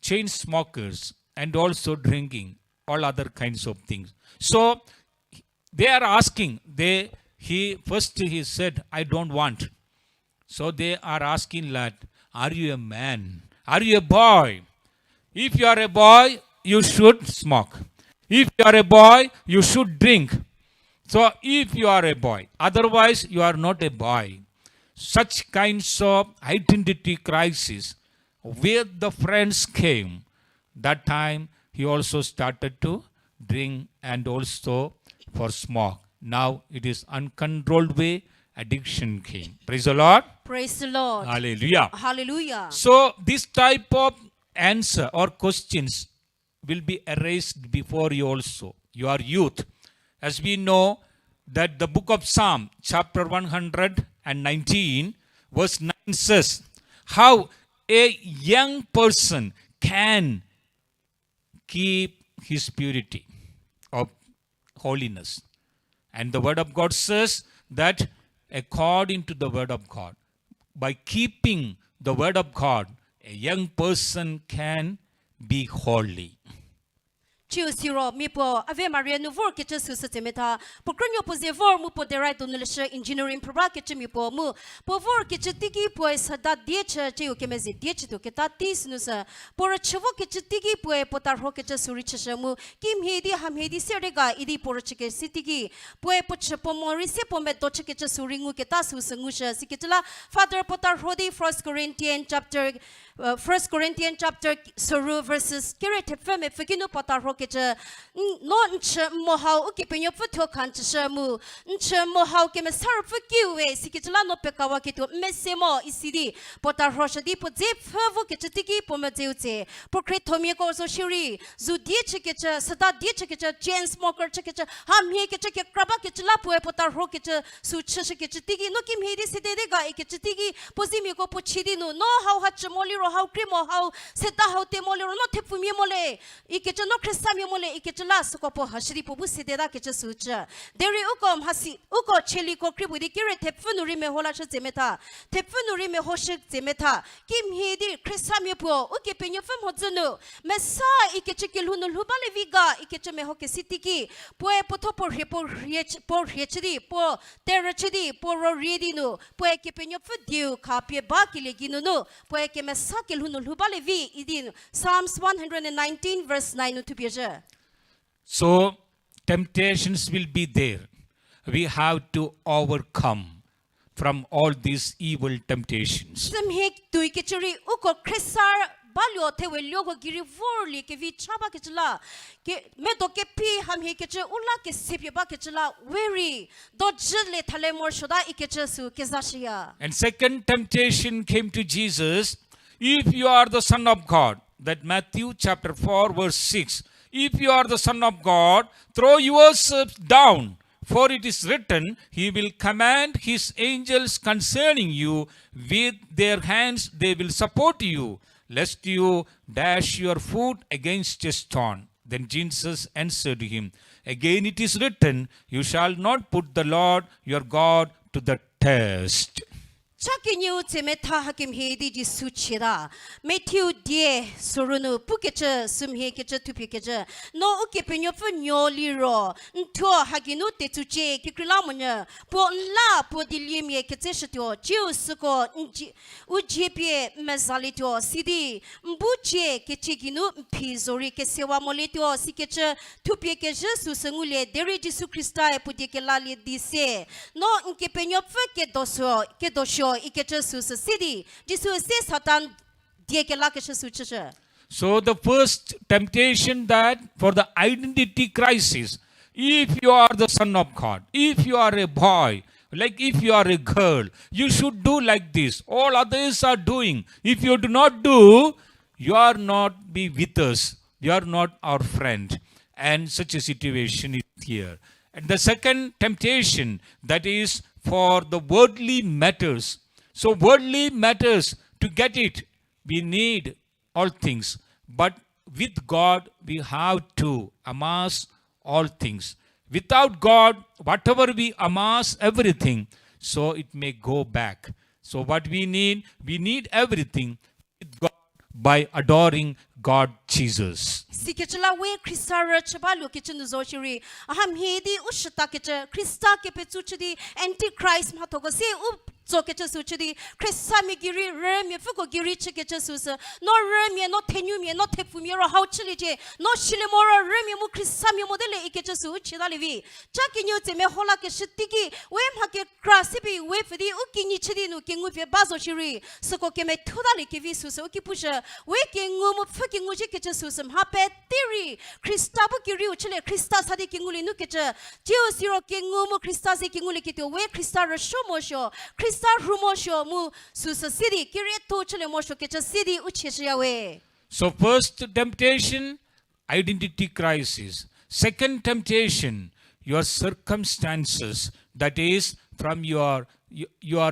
chain smokers and also drinking, all other kinds of things. So they are asking, he said, I don't want. So they are asking that, are you a man? Are you a boy? If you are a boy, you should smoke. If you are a boy, you should drink. So if you are a boy, otherwise you are not a boy. Such kinds of identity crisis, where the friends came, that time he also started to drink and also for smoke. Now it is uncontrolled way, addiction came. Praise the Lord. Praise the Lord. Hallelujah. Hallelujah. So this type of answer or questions will be erased before you also. You are youth. As we know that the book of Psalm, chapter 119, verse 9 says, how a young person can keep his purity of holiness. And the word of God says that according to the word of God, by keeping the word of God, a young person can be holy. 就是说，咪不阿维玛瑞努沃给这苏斯姐妹她，不可能不是沃木不得来都那是 engineering program 给这咪不木，不沃给这第几步是达第这只有给么子第这都给达第是那是，不然吃沃给这第几步不达好给这苏里吃什么，今黑的ham黑的些那个一定不是吃给是第几，不吃不莫瑞些不么多吃给这苏里我给达苏是我是是给这啦 Father 不达好的 1 Corinthians chapter 1 Corinthians chapter 2 verses Kejokephra me fekino patar ho keche no nche mohau uke penyo futho kan che mu nche mohau ke me sar fukiwe sikitla no pekawa keto mesemo isidi patar ho shadi po je favu keche tiki po me jeuche po kretomi ko so shuri zu die che keche sada die che keche chain smoker che keche ham he keche ke kraba keche la po patar ho keche su che keche tiki no kim he de se de ga keche tiki pozimi ko po chidi no how ha chmoli how crimo how seta how te mole no te fumi mole ikeche no kristami mole ikeche la suko po hashri po busi de da keche sucha deri ukom hasi uko cheli ko kribu di kire te funuri me hola che zemeta te funuri me hoshik zemeta kim he di kristami po uke penyo fem hodzunu mesa ikeche kilhunu lubale viga ikeche me hoke sitiki po e poto por he por hechdi po terachdi po ro redinu po e ke penyo fudiu kapye ba kileginu no po e ke mesa Psalms 119 verse 9 to be. So temptations will be there. We have to overcome from all these evil temptations. Balio te we logo giri vorli ke vi chaba ke chla ke me do ke pi ham he ke che ulla ke sepye ba ke chla weary do jle thale mor shoda ike su ke zashiya. And second temptation came to Jesus. If you are the Son of God, that Matthew chapter 4 verse 6, if you are the Son of God, throw yourself down, for it is written, he will command his angels concerning you, with their hands they will support you, lest you dash your foot against a stone. Then Jesus answered him, again it is written, you shall not put the Lord your God to the test. Chakinyu temeta hakim hedi di suchira Matthew die sorunu pukeche sumhe keche tupikeche no uke penyo funyo liro nto haginu te tuche kiklamunya po la po dilimye keche shityo jiusuko ujepie mezalityo sidi mbuche keche ginu mpizori kesewa moletyo sikeche tupikeche susengule deri Jesu Christa e putike lali dise no nke penyo fuke dosho So the first temptation that for the identity crisis, if you are the Son of God, if you are a boy, like if you are a girl, you should do like this. All others are doing. If you do not do, you are not be with us. You are not our friend. And such a situation is here. And the second temptation, that is for the worldly matters. So worldly matters, to get it, we need all things. But with God, we have to amass all things. Without God, whatever we amass, everything, so it may go back. So what we need everything with God by adoring God Jesus. Sikechla we Christara Chabalo kitchen zoshiri. Aham hedi ushta kecha Christa kepetuchidi Antichrist matogose up 做给这属吃的，克萨米给人人民不过给人吃给这属是，那人民那天牛面那天福面那好吃的这，那吃的么人民么克萨米么的嘞，一个这属吃到里边，这个牛这面好了个是的个，为嘛个 grass 比为不的，我给你吃的努给我别把做吃的，是个给没偷到里给为属是，我给不是，为给我们不给我这个这属是，哈白 theory， Krista 不给人吃嘞 ，Krista 啥的给我哩努给这，就是说给我们 Krista 是给我哩给的，为 Krista 的什么说 ，Krista 什么说，么属是是的，给人偷吃嘞么说给这是的，我确实要为。So first temptation, identity crisis. Second temptation, your circumstances. That is, from you are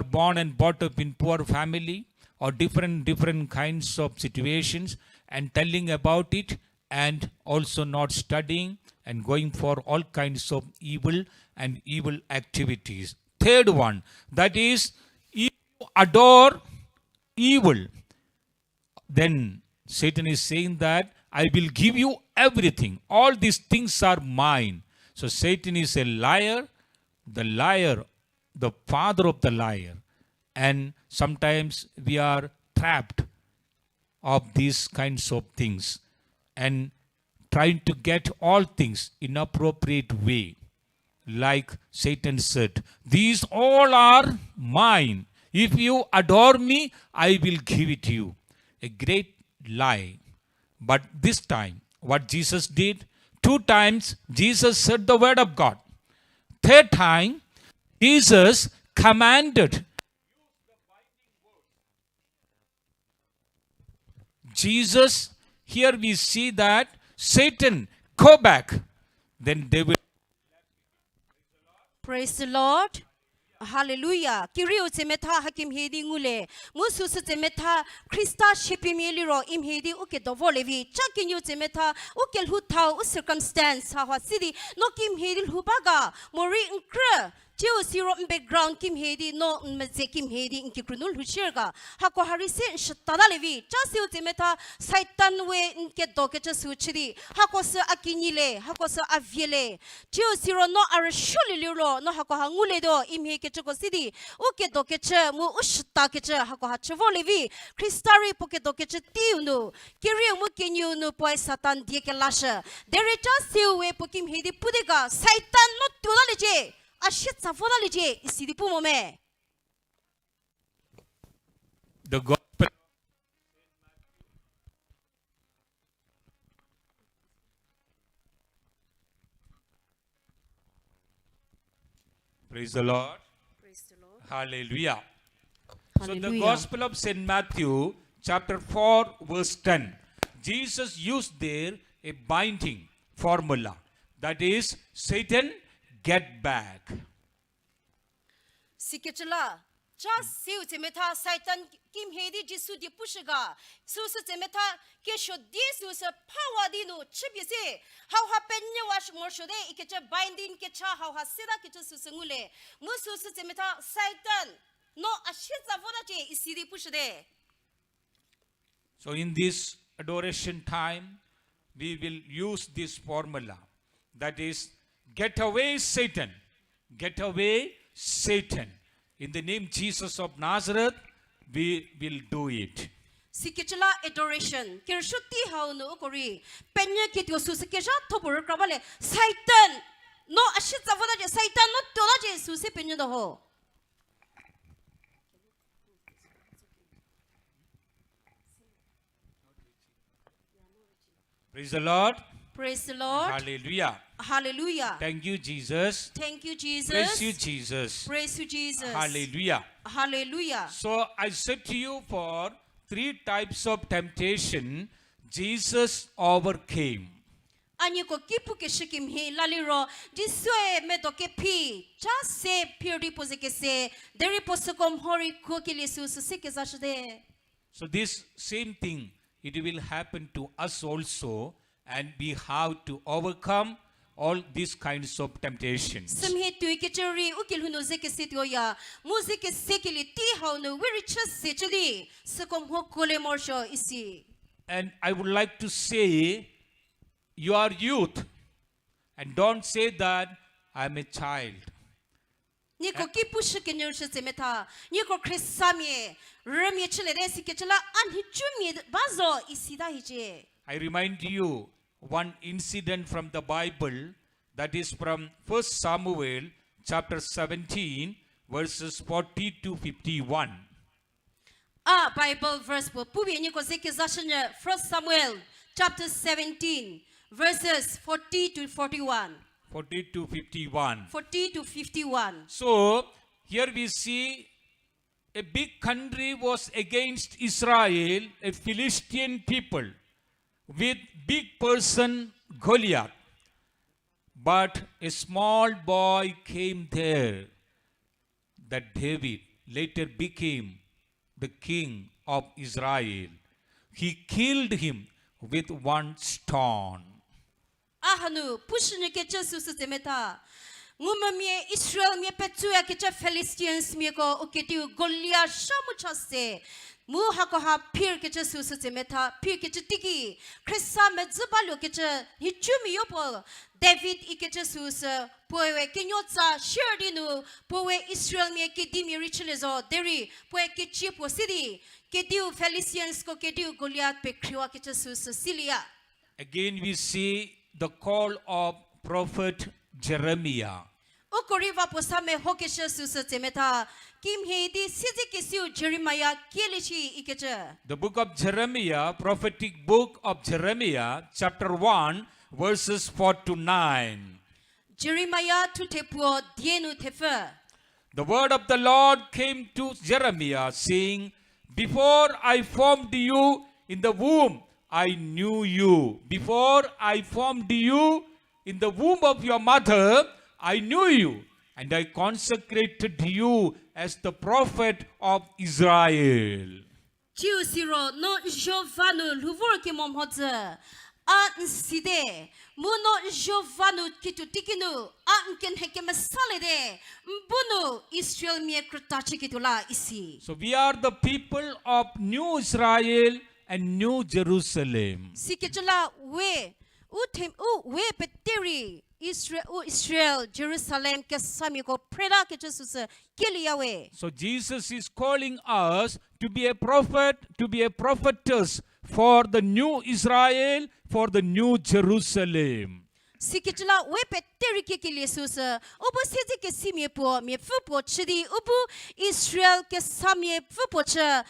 born and brought up in poor family or different kinds of situations, and telling about it, and also not studying and going for all kinds of evil and evil activities. Third one, that is, if you adore evil, then Satan is saying that I will give you everything. All these things are mine. So Satan is a liar, the father of the liar. And sometimes we are trapped of these kinds of things and trying to get all things in appropriate way. Like Satan said, these all are mine. If you adore me, I will give it to you. A great lie. But this time, what Jesus did, 2 times Jesus said the word of God. Third time, Jesus commanded. Jesus, here we see that Satan, go back. Then they will. Praise the Lord. Hallelujah. Kiriu temeta hakim hedi ngule. Musu se temeta Krista shipimili ro im hedi uke dovolevi. Chakinyu temeta ukel hutau circumstance hawa sidi no kim hedi hubaga mori nkre. Jiu siro background kim hedi no mze kim hedi inki krunul hushirga. Hako harise shatada levi. Chasiu temeta saitan we inke doke chasu chidi. Hako se akinile, hako se aviele. Jiu siro no arashuli liro no hako hangule do im heke choko sidi. Uke doke che mu ushta ke che hako hachevo levi. Kristari poke doke che tiunu. Kiri mu kenyu no poi satan dieke lasha. Dere chasiu we pokim hedi pudiga. Saitan no tudaleje. Ashit savola leje isidi pumome. The gospel. Praise the Lord. Praise the Lord. Hallelujah. So the Hallelujah. Gospel of St. Matthew, chapter 4, verse 10. Jesus used there a binding formula. That is, Satan, get back. Siketla. Just siu temeta Satan kim hedi jisu di pushiga. Sus temeta kesho disus power dinu chibise. How happen you wash more shode ikecha binding kecha how hasida kecha susungule. Musus temeta Satan. No ashitza vodaje isidi pushde. So in this adoration time, we will use this formula. That is, get away Satan. Get away Satan. In the name Jesus of Nazareth, we will do it. Siketla adoration. Kershuti how no kori. Penya kityo susikesha topur krabale. Satan. No ashitza vodaje Satan no tolaje susi penya do ho. Praise the Lord. Praise the Lord. Hallelujah. Hallelujah. Thank you, Jesus. Thank you, Jesus. Praise you, Jesus. Praise you, Jesus. Hallelujah. Hallelujah. So I said to you, for 3 types of temptation, Jesus overcame. Ani ko kipu ke shikim he laliro diswe meto ke pi just se purity pose ke se deri posukom hori ko ke lesu se ke sashde. So this same thing, it will happen to us also, and we have to overcome all these kinds of temptations. Samhe tu ke cheri ukil huno ze ke sit ya music ke se ke li ti how no we rich se chali sukom ho kole morsho isi. And I would like to say, you are youth, and don't say that I am a child. 你个给不是跟人是怎么他？你个克萨米，人民吃来的是个吃了，按你主面的巴做一时代一节。 I remind you one incident from the Bible that is from 1 Samuel chapter 17 verses 40 to 51. Bible verse 不变你个这个啥是呢 ？First Samuel chapter 17 verses 40 to 41. 40 to 51. 40 to 51. So here we see a big country was against Israel, a Philistine people with big person Goliath. But a small boy came there, that David later became the king of Israel. He killed him with one stone. Ahanu, push ni ke Jesus se temeta. Nguma mie Israel mie petua ke cha Philistines mie ko uketiu Goliath shamu chaste. Mu hako ha pir ke Jesus se temeta, pir ke tiki. Krista me zubalo ke cha hichumi yopo. David ike Jesus poe ke nyotsa sherdinu poe Israel mie ke dimi richlezo deri poe ke chipo sidi ke diu Philistines ko ke diu Goliath pe kriwa ke Jesus silia. Again we see the call of prophet Jeremiah. Okoriva posame hokesha susa temeta kim heidi siziki siu Jeremiah kelichi ikecha. The book of Jeremiah, prophetic book of Jeremiah, chapter 1, verses 4 to 9. Jeremiah tu tepuo dienu tefer. The word of the Lord came to Jeremiah, saying, Before I formed you in the womb, I knew you. Before I formed you in the womb of your mother, I knew you, and I consecrated you as the prophet of Israel. Jiu siro no Jovanu luvor ke mom hodza. An side muno Jovanu kitu tikinu an ken heke masalede mbunu Israel mie Krüta chikitula isi. So we are the people of New Israel and New Jerusalem. Sikitula we utem we peteri Israel Jerusalem ke samiko preda ke Jesus keliawe. So Jesus is calling us to be a prophet, to be a prophetess for the new Israel, for the new Jerusalem. Sikitula we peteri ke Jesus ubu sezi ke simie po me fupo chidi ubu Israel ke samie fupo cha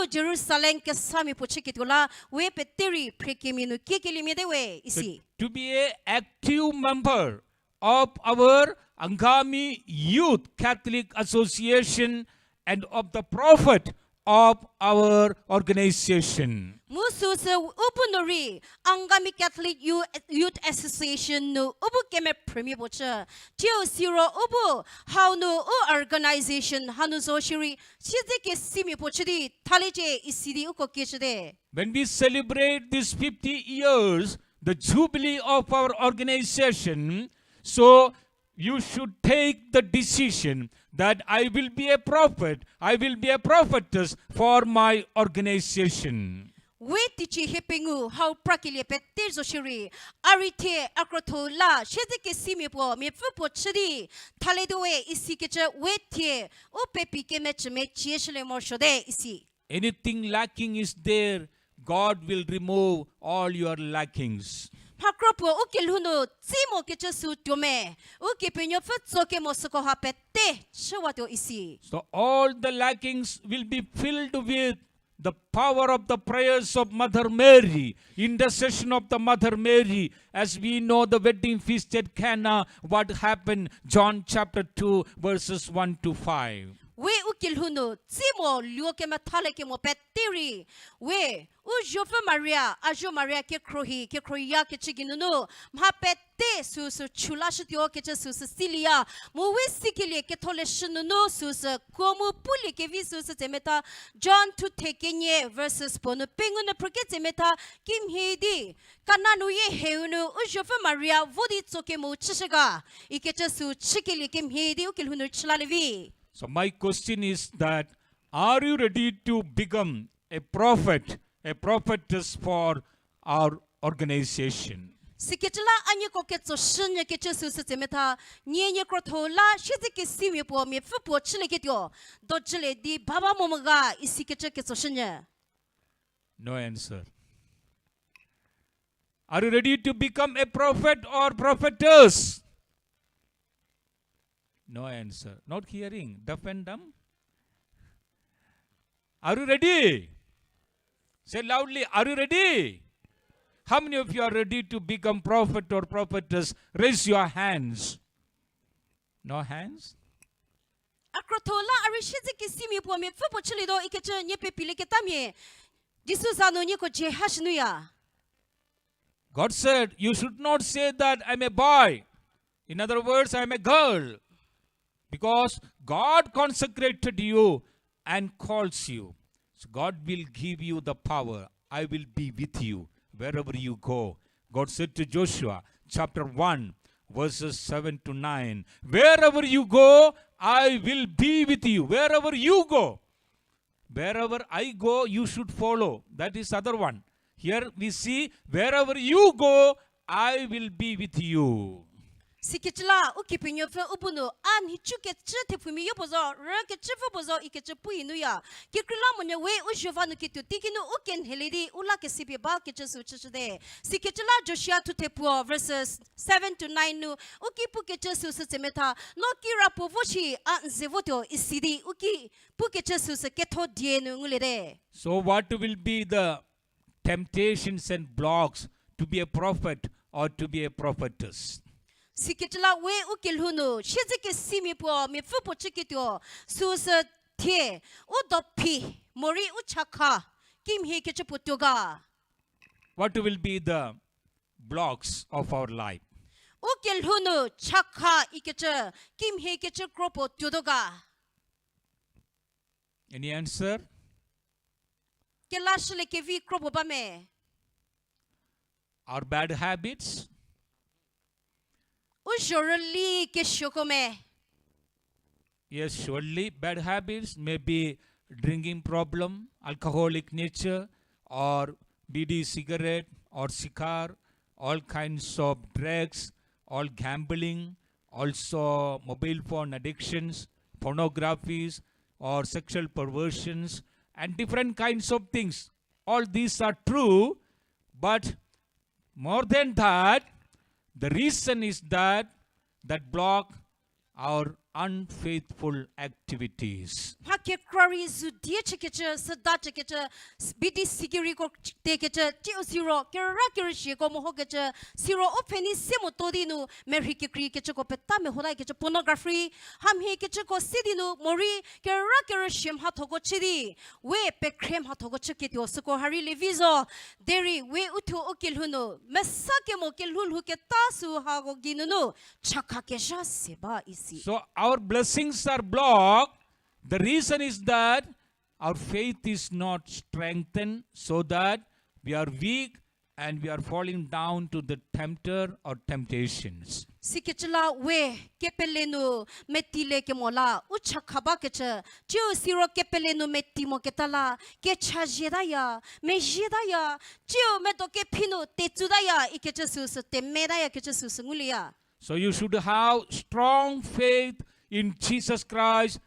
Jerusalem ke sami po chikitula we peteri prekeminu ke kelime dewe isi. To be an active member of our Angami Youth Catholic Association and of the prophet of our organization. Musus upunori Angami Catholic Youth Association no ubu keme premier bocha Tio Siro ubu how no organization hanu zoshiri shizike simi pochidi taleje isidi uko kishide. When we celebrate these 50 years, the Jubilee of our organization, so you should take the decision that I will be a prophet, I will be a prophetess for my organization. We tichi hepingu how prakile petir zoshiri arite akroto la shizike simi po me fupo chidi taledoe isi kecha wetie upepi kemechme chieshle morshode isi. Anything lacking is there, God will remove all your lackings. Hakropo ukilhuno timo kechasu tome ukipinyo futsoke mosoko hapete shawato isi. So all the lackings will be filled with the power of the prayers of Mother Mary, intercession of the Mother Mary. As we know the wedding feast at Cana, what happened, John chapter 2 verses 1 to 5. We ukilhuno timo luoke matale ke mo petiri we ujofa Maria ajo Maria ke kroya ke chiginuno mhapete susu chulashitio ke susu silia mo we sikile ke tole shununo susu komu puli ke visu temeta John 2 tekenye verses pono penguna proke temeta kim hedi kananu ye heunu ujofa Maria vodi tsoke mo chishiga ike su chikili kim hedi ukilhuno chlalevi. So my question is that, are you ready to become a prophet, a prophetess for our organization? Sikitla anya ko ketso shinya ketso susu temeta nye krotola shizi ke simi po mi fupo chile ketyo do chile di baba momaga isi ketso ketso shinya. No answer. Are you ready to become a prophet or prophetess? No answer. Not hearing. Deaf and dumb. Are you ready? Say loudly, are you ready? How many of you are ready to become prophet or prophetess? Raise your hands. No hands? Akrotola ari shizi ke simi po mi fupo chile do iketso nye pepile ketamye. Jesus anu nye ko je hashnuya. God said, you should not say that I'm a boy. In other words, I'm a girl. Because God consecrated you and calls you. So God will give you the power. I will be with you wherever you go. God said to Joshua, chapter 1, verses 7 to 9, wherever you go, I will be with you. Wherever you go. Wherever I go, you should follow. That is other one. Here we see, wherever you go, I will be with you. Sikitla ukipinyo fe upuno an hichuke chete fumi yopozo reke chefu bozo ikeche puinuya kikrila monye we ujovanu kitu tikinu uken helidi ula ke sipi ba ke chesu chede Sikitla Joshua to tepuo verses 7 to 9 nu ukipu ke chesu semeta no kira povochi an zevoto isidi uki puke chesu se keto dienu ngulede. So what will be the temptations and blocks to be a prophet or to be a prophetess? Sikitla we ukilhunu shizike simi po mi fupo chikito susa tie udopi mori uchaka kim he kechuputuga. What will be the blocks of our life? Ukilhunu chaka ikecha kim he kechukropo tudoga. Any answer? Kelashle kevi kropo bame. Our bad habits? Usually keshokome. Yes, surely bad habits may be drinking problem, alcoholic nature, or BD cigarette, or cigar, all kinds of drugs, all gambling, also mobile phone addictions, pornographies, or sexual perversions, and different kinds of things. All these are true, but more than that, the reason is that block our unfaithful activities. Hake krari zudia chikecha sadata kecha bidi sigiri ko tekecha tio zero kerakirishi ko mohokecha zero openi semo todinu merhike kri kecha ko petame holai kecha pornography ham he kecha ko sidinu mori kerakirishim hatogo chidi we pekrem hatogo chiketio suko hari levizo deri we utu okilhuno mesake mo kelhul huketasu hago ginunu chakakesha seba isi. So our blessings are blocked. The reason is that our faith is not strengthened, so that we are weak and we are falling down to the tempter or temptations. Sikitla we kepelenu metile kemola uchakaba kecha tio siro kepelenu metimo ketala kecha jedaya me jedaya tio meto kepino tetsudaya ikecha sus temedaya kecha sus ngulia. So you should have strong faith in Jesus Christ.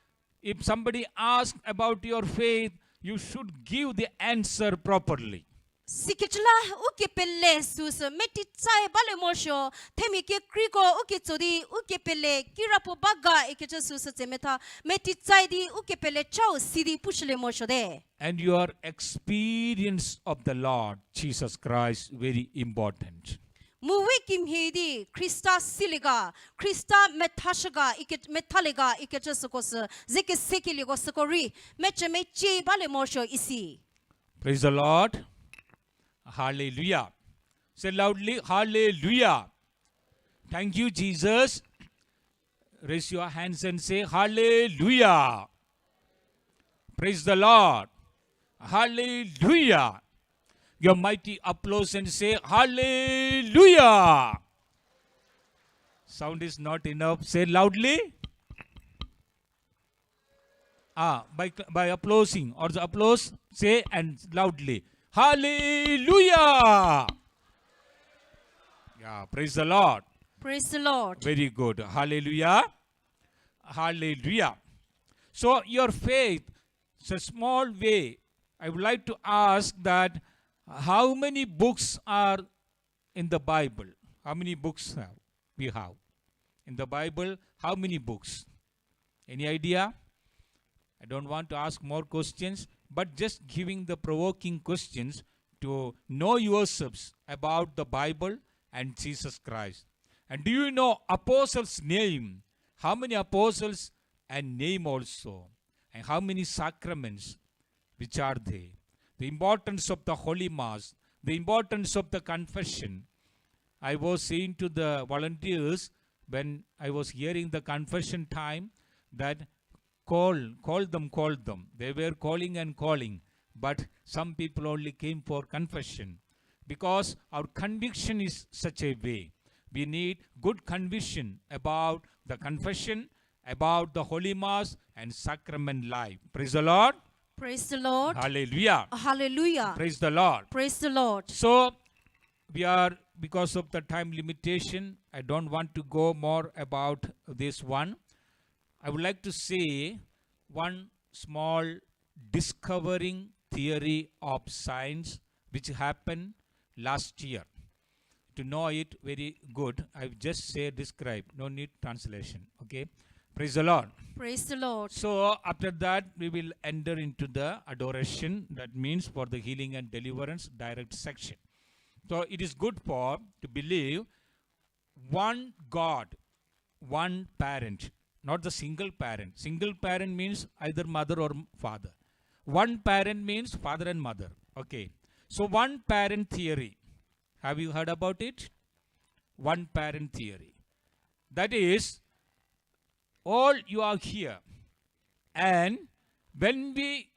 If somebody asks about your faith, you should give the answer properly. Sikitla ukepele sus metitsai bale mosho temike kriko ukitsodi ukepele kirapo baga ikecha sus temeta metitsai di ukepele chao sidi pushle mosho de. And your experience of the Lord Jesus Christ very important. Muwikim hedi Krista siliga Krista metashaga iket metalega ikechesukos zeke sekiligo sokori meche meche bale mosho isi. Praise the Lord. Hallelujah. Say loudly, hallelujah. Thank you, Jesus. Raise your hands and say, hallelujah. Praise the Lord. Hallelujah. Your mighty applause and say, hallelujah. Sound is not enough. Say loudly. By applauding or the applause, say and loudly. Hallelujah. Yeah, praise the Lord. Praise the Lord. Very good. Hallelujah. Hallelujah. So your faith is a small way. I would like to ask that how many books are in the Bible? How many books we have? In the Bible, how many books? Any idea? I don't want to ask more questions, but just giving the provoking questions to know yourselves about the Bible and Jesus Christ. And do you know apostles' name? How many apostles and name also? And how many sacraments? Which are they? The importance of the Holy Mass, the importance of the confession. I was saying to the volunteers when I was hearing the confession time that call them. They were calling and calling, but some people only came for confession because our conviction is such a way. We need good conviction about the confession, about the Holy Mass and sacrament life. Praise the Lord. Praise the Lord. Hallelujah. Hallelujah. Praise the Lord. Praise the Lord. So, we are, because of the time limitation, I don't want to go more about this one. I would like to say one small discovering theory of science which happened last year. To know it very good, I will just say describe, no need translation. Okay, praise the Lord. Praise the Lord. So after that we will enter into the adoration, that means for the healing and deliverance direct section. So it is good for to believe one God, one parent, not the single parent. Single parent means either mother or father. One parent means father and mother. Okay, so one parent theory. Have you heard about it? One parent theory. That is, all you are here. And when we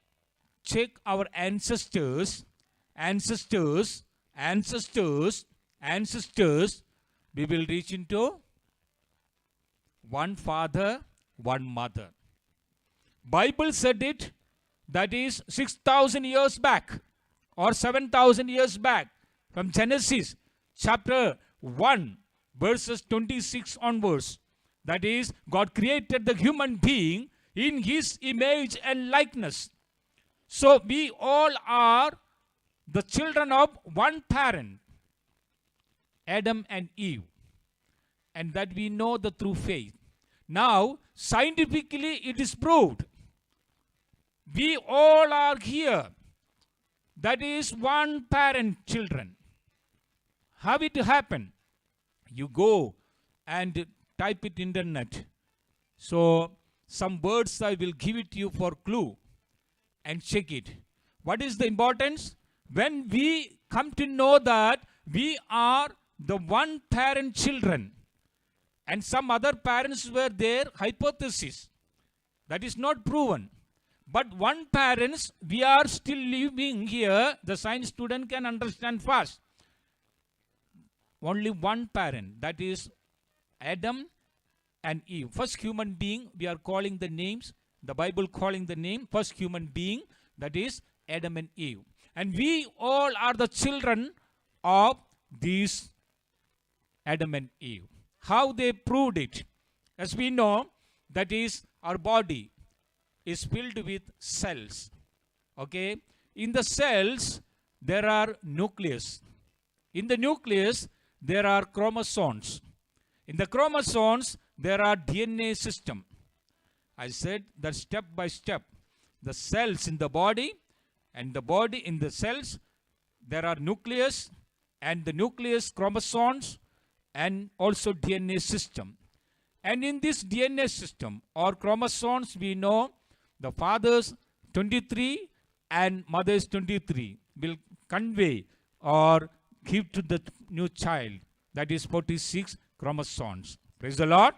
check our ancestors, we will reach into one father, one mother. Bible said it, that is 6,000 years back or 7,000 years back. From Genesis chapter 1 verses 26 onwards. That is, God created the human being in his image and likeness. So we all are the children of one parent, Adam and Eve. And that we know the true faith. Now, scientifically it is proved. We all are here. That is one parent children. How it happen? You go and type it internet. So some words I will give it to you for clue and check it. What is the importance? When we come to know that we are the one parent children and some other parents were there, hypothesis. That is not proven. But one parents, we are still living here, the science student can understand fast. Only one parent, that is Adam and Eve. First human being, we are calling the names, the Bible calling the name, first human being, that is Adam and Eve. And we all are the children of these Adam and Eve. How they proved it? As we know, that is our body is filled with cells. Okay? In the cells, there are nucleus. In the nucleus, there are chromosomes. In the chromosomes, there are DNA system. I said that step by step, the cells in the body and the body in the cells, there are nucleus and the nucleus chromosomes and also DNA system. And in this DNA system or chromosomes, we know the father's 23 and mother's 23 will convey or give to the new child, that is 46 chromosomes. Praise the Lord.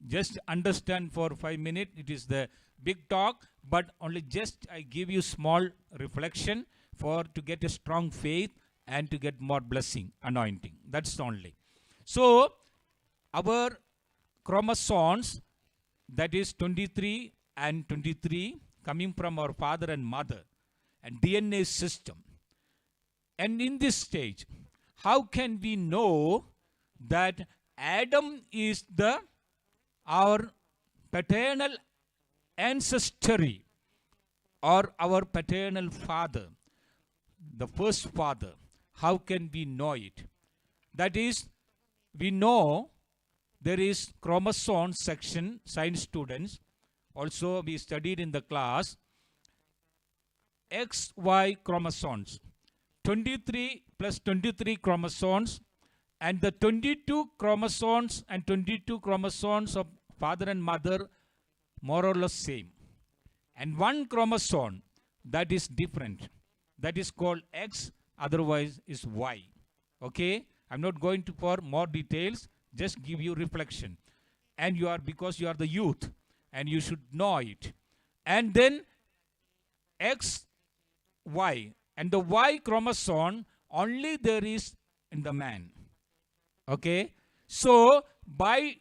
Just understand for 5 minutes, it is the big talk, but only just I give you small reflection for to get a strong faith and to get more blessing, anointing. That's only. So, our chromosomes, that is 23 and 23, coming from our father and mother, and DNA system. And in this stage, how can we know that Adam is our paternal ancestry or our paternal father, the first father? How can we know it? That is, we know there is chromosome section, science students. Also, we studied in the class XY chromosomes, 23 plus 23 chromosomes, and the 22 chromosomes and 22 chromosomes of father and mother more or less same. And one chromosome that is different, that is called X, otherwise is Y. Okay, I'm not going to for more details, just give you reflection. And you are, because you are the youth and you should know it. And then X, Y, and the Y chromosome only there is in the man. Okay, so by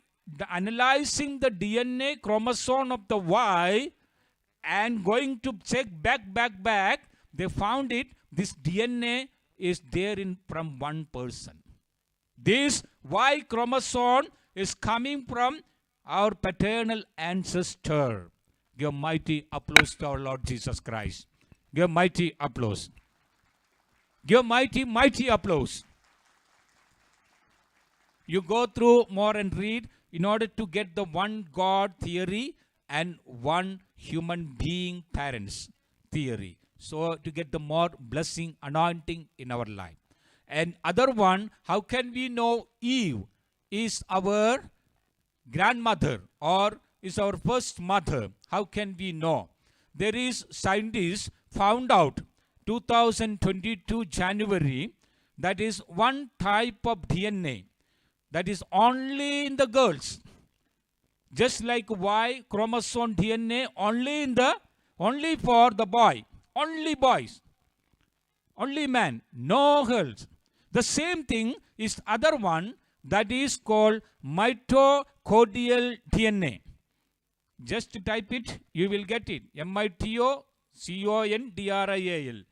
analyzing the DNA chromosome of the Y and going to check back, they found it, this DNA is there in from one person. This Y chromosome is coming from our paternal ancestor. Give mighty applause to our Lord Jesus Christ. Give mighty applause. Give mighty applause. You go through more and read in order to get the one God theory and one human being parents theory. So to get the more blessing, anointing in our life. And other one, how can we know Eve is our grandmother or is our first mother? How can we know? There is scientists found out 2022 January, that is one type of DNA that is only in the girls. Just like Y chromosome DNA only for the boy, only boys, only man, no girls. The same thing is other one that is called mitochondrial DNA. Just type it, you will get it. MITOCONDRIAL.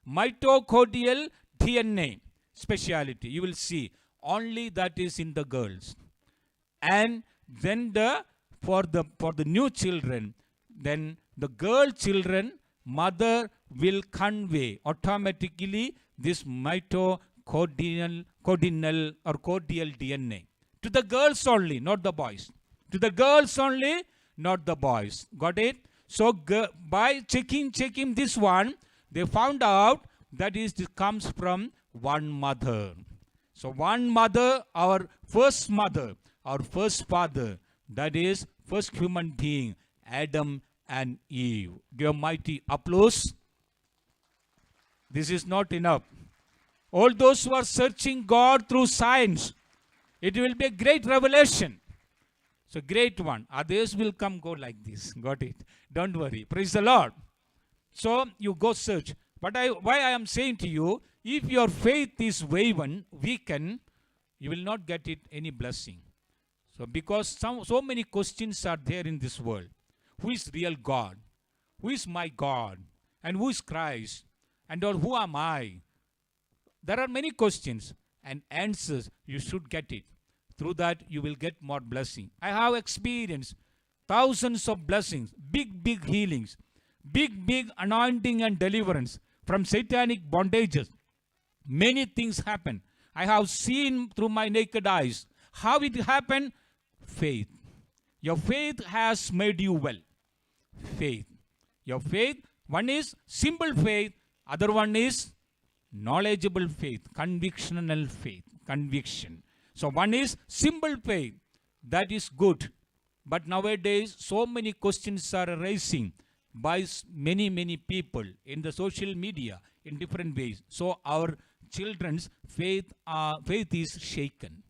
Mitochondrial DNA speciality. You will see only that is in the girls. And then for the new children, then the girl children, mother will convey automatically this mitochondrial or cordial DNA to the girls only, not the boys. To the girls only, not the boys. Got it? So by checking this one, they found out that this comes from one mother. So one mother, our first father, that is first human being, Adam and Eve. Give a mighty applause. This is not enough. All those who are searching God through science, it will be a great revelation. So great one. Others will go like this. Got it? Don't worry. Praise the Lord. So you go search. But why I am saying to you, if your faith is weakened, you will not get it any blessing. So because so many questions are there in this world. Who is real God? Who is my God? And who is Christ? And or who am I? There are many questions and answers. You should get it. Through that, you will get more blessing. I have experienced thousands of blessings, big healings, big anointing and deliverance from satanic bondages. Many things happen. I have seen through my naked eyes. How it happened? Faith. Your faith has made you well. Faith. Your faith, one is simple faith, other one is knowledgeable faith, convictional faith, conviction. So one is simple faith, that is good. But nowadays, so many questions are arising by many people in the social media in different ways. So our children's faith is shaken.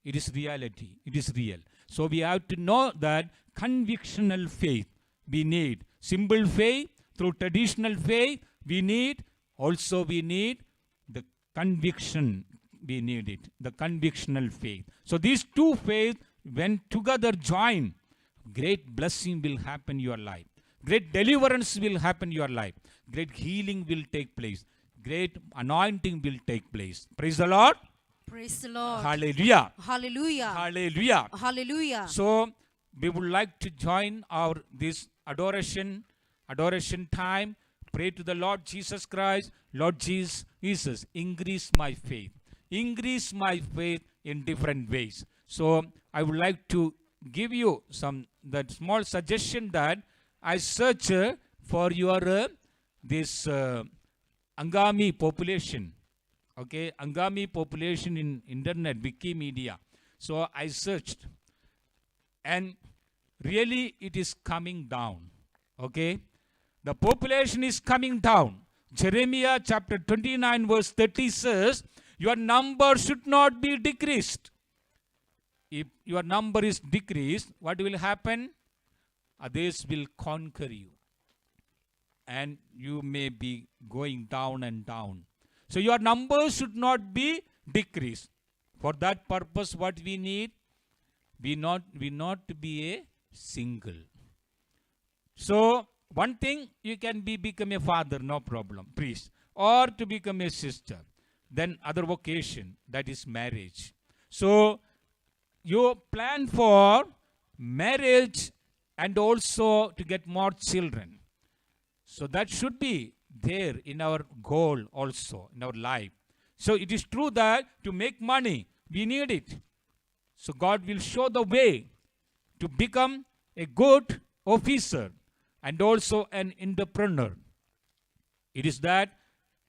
It is reality. It is real. So we have to know that convictional faith we need. Simple faith, through traditional faith, we need the conviction. We need it, the convictional faith. So these two faiths, when together join, great blessing will happen in your life. Great deliverance will happen in your life. Great healing will take place. great anointing will take place. Praise the Lord. Praise the Lord. Hallelujah. Hallelujah. Hallelujah. Hallelujah. So we would like to join our this adoration time. Pray to the Lord Jesus Christ. Lord Jesus, increase my faith. Increase my faith in different ways. So I would like to give you that small suggestion that I search for your this Angami population. Okay, Angami population in internet, Wikimedia. So I searched, and really it is coming down. Okay, the population is coming down. Jeremiah chapter 29 verse 30 says, your number should not be decreased. If your number is decreased, what will happen? Others will conquer you, and you may be going down and down. So your numbers should not be decreased. For that purpose, what we need? We not to be a single. So one thing, you can become a father, no problem, priest, or to become a sister. Then other vocation, that is marriage. So you plan for marriage and also to get more children. So that should be there in our goal also, in our life. So it is true that to make money, we need it. So God will show the way to become a good officer and also an entrepreneur. It is that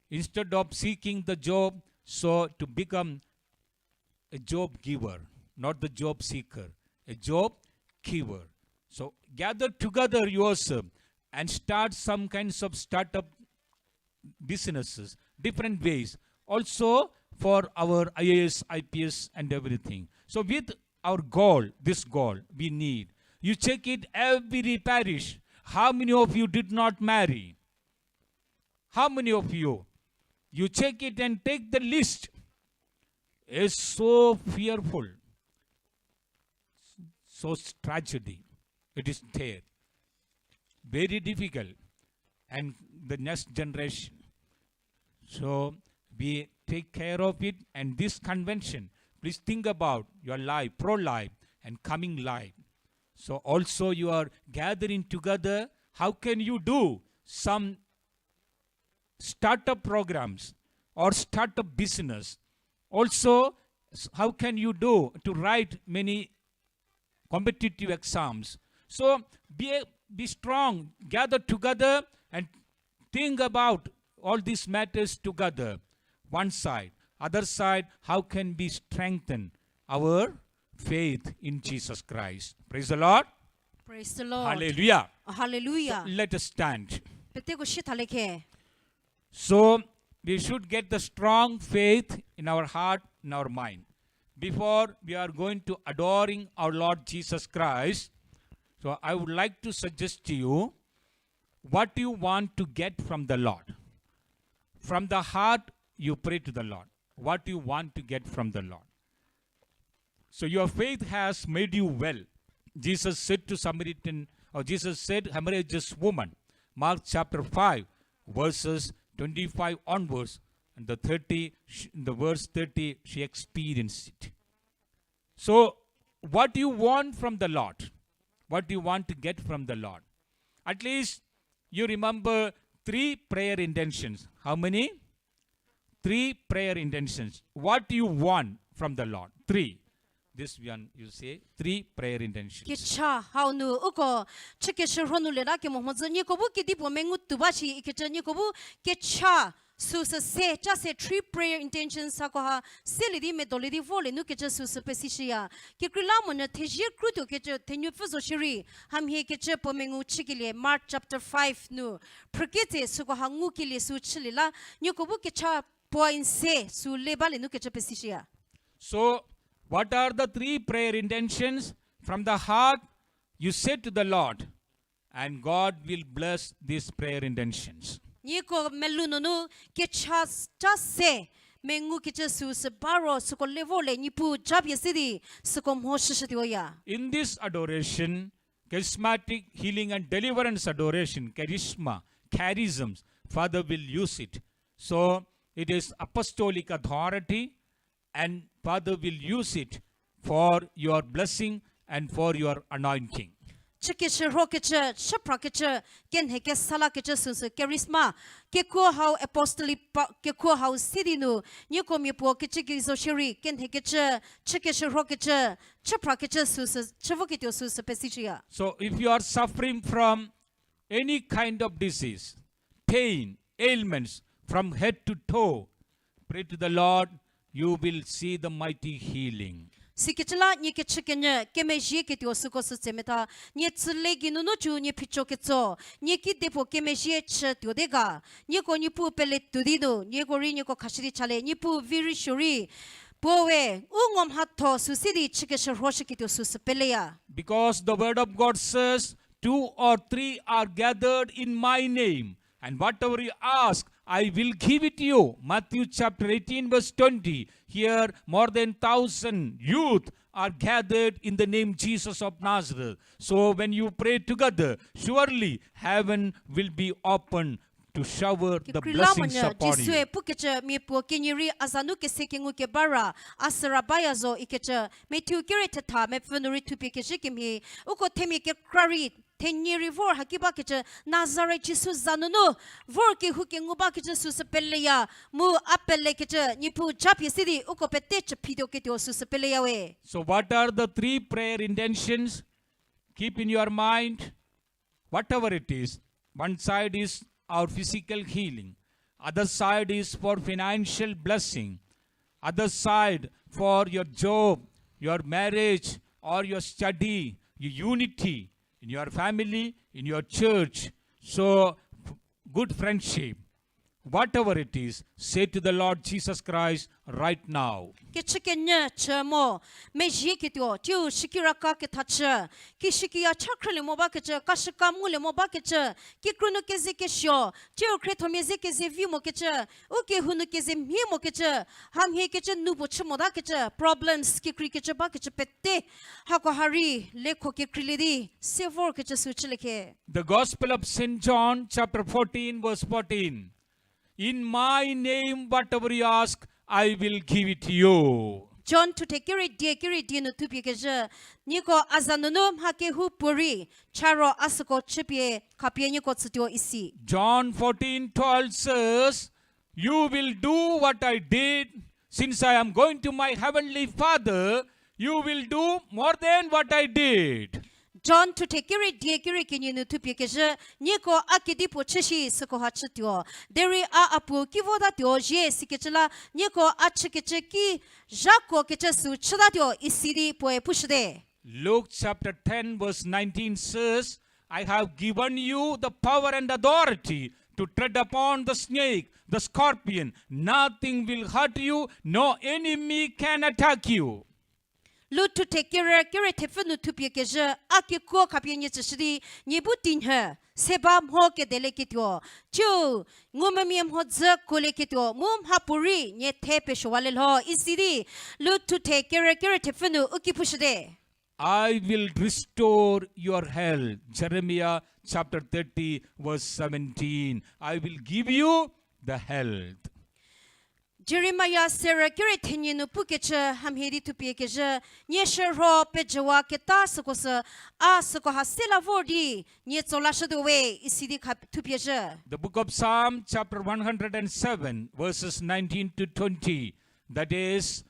instead of seeking the job, so to become a job giver, not the job seeker, a job giver. So gather together yourself and start some kinds of startup businesses, different ways. Also for our IAS, IPS and everything. So with our goal, this goal we need. You check it every parish. How many of you did not marry? How many of you? You check it and take the list. It's so fearful. So tragedy. It is there. Very difficult. And the next generation. So we take care of it. And this convention, please think about your life, pro-life and coming life. So also you are gathering together. How can you do some startup programs or startup business? Also, how can you do to write many competitive exams? So be strong, gather together and think about all these matters together. One side. Other side, how can we strengthen our faith in Jesus Christ? Praise the Lord. Praise the Lord. Hallelujah. Hallelujah. So let us stand. Petego shitaleke. So we should get the strong faith in our heart, in our mind. Before we are going to adoring our Lord Jesus Christ, so I would like to suggest to you what you want to get from the Lord. From the heart, you pray to the Lord. What you want to get from the Lord. So your faith has made you well. Jesus said to Samaritan, or Jesus said, hemorrhageous woman, Mark chapter 5, verses 25 onwards, and the verse 30, she experienced it. So what you want from the Lord? What you want to get from the Lord? At least you remember 3 prayer intentions. How many? 3 prayer intentions. What do you want from the Lord? 3. This one you say 3 prayer intentions. Kicha how nu uko Chükeshürhokeshü le ra ke mohmozo ni kobu ki dipo mengu tubachi ikecha ni kobu kicha susa se cha se 3 prayer intentions sa ko ha selidi me dolidi vole nu kecha susa pesishia ki krila mon thejir kruto kecha tenyu fuzo shiri ham he kecha po mengu chikile Mark chapter 5 nu prakite su ko hangu kile su chilila ni kobu kicha point se su lebale nu kecha pesishia. So what are the 3 prayer intentions? From the heart, you say to the Lord, and God will bless these prayer intentions. Niko melunonu ke chas se mengu ke su se baro su ko levole ni pu jab yesidi su ko moshishitioya. In this adoration, charismatic healing and deliverance adoration, charisma, charisms, Father will use it So it is apostolic authority, and Father will use it for your blessing and for your anointing. Chükeshürhokeshü, Chüprakeche, Genheke Salakeche Susu, Charisma, Kekohau Apostolic, Kekohau Sidinu, Nukomipo, Kechigizoshiri, Genhekeche, Chükeshürhokeshü, Chüprakeche Susu, Chevokito Susu Pesicia. So if you are suffering from any kind of disease, pain, ailments from head to toe, pray to the Lord, you will see the mighty healing. Sikitla ni ke chikenya kemeji ke tio suko semeta ni tslegi no chu ni picho ke tso ni ki depo kemeji ch tio dega ni ko ni pu pele tudido ni ko ri ni ko khashiri chale ni pu viri shuri powe ungom hatho susidi chikeshürhokeshü ke tio sus peleya. Because the word of God says, 2 or 3 are gathered in my name, and whatever you ask, I will give it to you. Matthew chapter 18 verse 20. Here more than 1,000 youth are gathered in the name Jesus of Nazareth. So when you pray together, surely heaven will be open to shower the blessings upon you. Pukeche mi po kenyiri azanu ke sekengu ke bara asrabaya zo ikeche me tu kirete ta me funuri tu pikeche kimi uko temi ke krari tenyiri vor hakiba keche Nazareth Jesus zanunu vor ke huke nguba keche susapeleya mu apele keche ni pu japi sidi uko peteche pido ke tio susapeleya we. So what are the 3 prayer intentions? Keep in your mind, whatever it is. One side is our physical healing. Other side is for financial blessing. Other side for your job, your marriage, or your study, your unity in your family, in your church. So, good friendship. Whatever it is, say to the Lord Jesus Christ right now. Ke chikenya chemo me jike tio tiu shikiraka ke tacha ki shikia chakrele moba ke cha kashika mule moba ke cha ki kruno ke zeke sho tiu kreto me zeke zevi mo ke cha o ke hunu ke ze mi mo ke cha ham he ke cha nubo chmoda ke cha problems ki kri ke cha ba ke cha pette ha ko hari lekho ke kriledi sevor ke cha suchleke. The Gospel of St. John chapter 14 verse 14. In my name, whatever you ask, I will give it to you. John to take kiri no tupi ke je niko azanunum hake hu puri charo asako chipie kapie niko tsutio isi. John 14:12 says, you will do what I did. Since I am going to my heavenly Father, you will do more than what I did. John to take kiri kinyi no tupi ke je niko akidi po chishi sako hachitio. Deri a apu kivoda tio je sikechela niko achikeche ki jako keche su chadatio isidi poe pushde. Luke chapter 10 verse 19 says, I have given you the power and authority to tread upon the snake, the scorpion. Nothing will hurt you, no enemy can attack you. Lu to take kiri tefunu tupi ke je akiko kapie nye chishidi nye butin he seba mho ke dele kitio chu ngumamiem ho ze kole kitio mum hapuri nye tepe shwale lo isidi lu to take kiri tefunu ukipushde. I will restore your health. Jeremiah chapter 30 verse 17. I will give you the health. Jeremiah sera kiri tenye no pukeche hamhedi tupi ke je nye shero pejawa ke ta sokosa a soko hasela vordi nye tsola shadwe isidi tupi je. The book of Psalm chapter 107 verses 19 to 20. That is,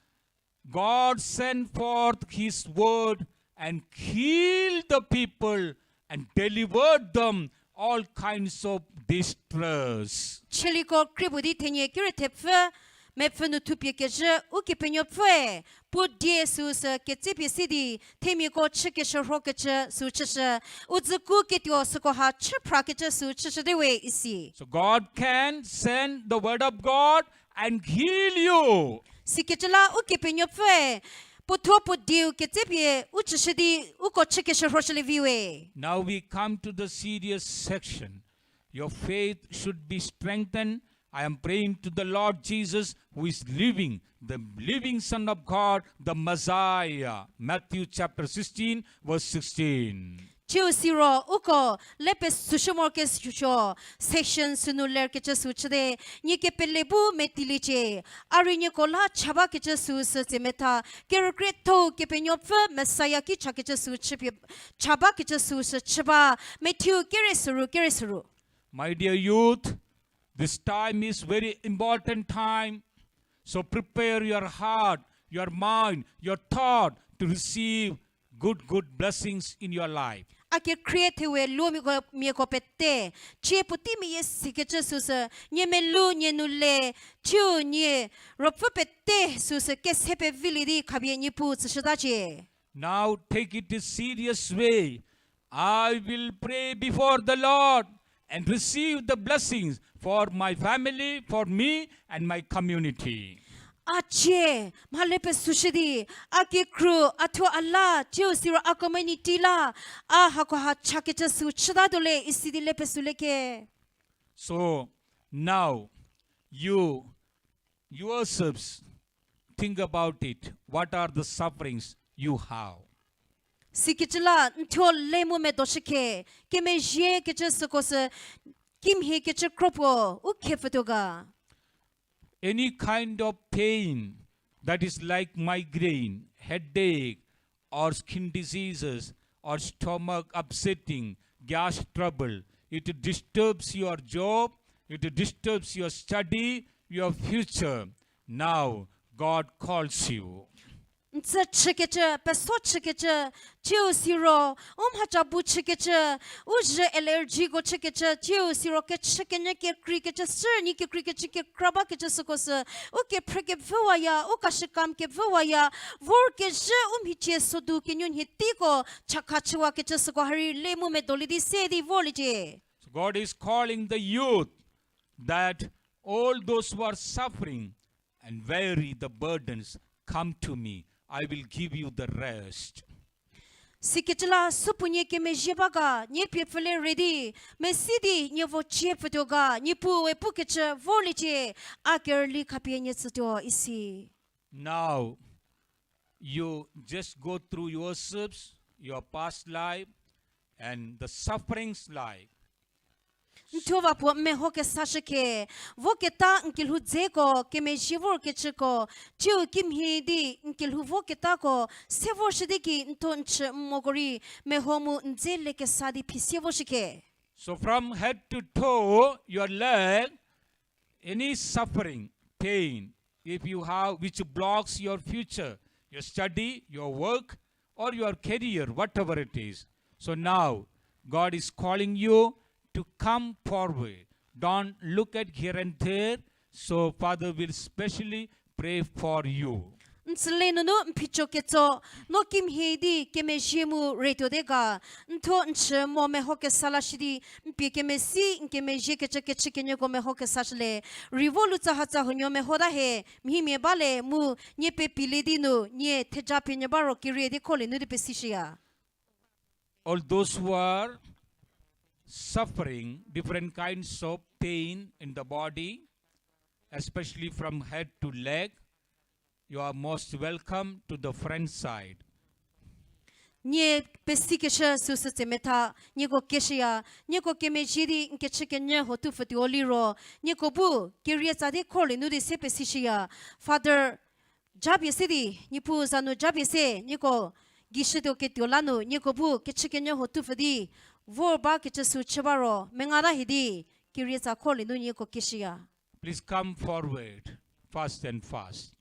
God sent forth his word and healed the people and delivered them all kinds of distress. Chiliko kribudi tenye kiri tefe me fenu tupi ke je uki penyo pwe put Jesus ke tipi sidi temi ko chükeshürhokeshü su chishe uzuku ke tio soko ha chüprakeche su chishe dewe isi. So God can send the word of God and heal you. Siketela uki penyo pwe puto pudiu ke tipi uchishidi uko chükeshürhokeshü viwe. Now we come to the serious section. Your faith should be strengthened. I am praying to the Lord Jesus, who is living, the living Son of God, the Messiah. Matthew chapter 16 verse 16. Chiu siro uko lepe sushomor ke susho section sunuler ke su chde ni ke pelebu metiliche ari ni kola chaba ke su se meta ke kreto ke penyop mesaya ki chake su chipi chaba ke su se chaba metiu kere suru. My dear youth, this time is very important time. So prepare your heart, your mind, your thought to receive good blessings in your life. Ake create we lu mi ko pette che puti mi yes ke Jesus nye me lu nye nulle chu nye ropu pette sus ke sepe vilidi khabie ni pu tsida che. Now take it a serious way. I will pray before the Lord and receive the blessings for my family, for me and my community. Ache malepe sushidi ake kru atho Allah chiu sira community la a hako ha chake su chida dole isidi lepe suleke. So now you yourselves think about it. What are the sufferings you have? Sikichla ntho lemu me doshike ke me je ke chesukos kim he ke chkropo u khefetoga. Any kind of pain that is like migraine, headache, or skin diseases, or stomach upsetting, gas trouble, it disturbs your job, it disturbs your study, your future. Now God calls you. Nsa chikeche peso chikeche chiu siro hachabu chikeche uje allergy go chikeche chiu siro ke chikenya ke krikeche serni ke krikeche ke kraba ke sukos uke preke vwaya ukashikam ke vwaya vor ke je hiche sodu ke nyun hitiko chakachwa ke suko hari lemu me dolidi sedi volije. So God is calling the youth that all those who are suffering and weary the burdens, come to me. I will give you the rest. Sikitla supunye ke me jebaga nye pefele ready me sidi nye vo chefetoga nye pu e pukeche volite akerli kapienye tsuto isi. Now you just go through yourselves, your past life and the sufferings life. Ntova po me hoke sashike voketa nkilhu zeko ke me jivor ke chiko chiu kim hidi nkilhu voketa ko sevor shidiki ntonch mogori me homu nzele ke sadi pisevo shike. So from head to toe, your leg, any suffering, pain, if you have, which blocks your future, your study, your work, or your career, whatever it is. So now, God is calling you to come forward. Don't look at here and there. So Father will specially pray for you. Ntsle no mpicho keto no kim hedi ke me jemu reto dega nto nche mo me hoke salashidi mpi ke me si nke me je ke cheke cheke nyo me hoke sashle revoluta hata honyo me hoda he mi me bale mu nye pe piledi no nye teja pe nye baro ki redi kole no de pesishia. All those who are suffering different kinds of pain in the body, especially from head to leg, you are most welcome to the front side. Nye pesikesha susete meta nye ko keshia nye ko kemejiri nke chikenya hotu fati oliro nye ko bu kirieta de kole no de sepesishia. Father jabi sidi nye pu zanu jabi se nye ko gishido ke tiolano nye ko bu ke chikenya hotu fadi vor ba ke su chebaro mengara hidi kirieta kole no nye ko keshia. Please come forward, fast and fast.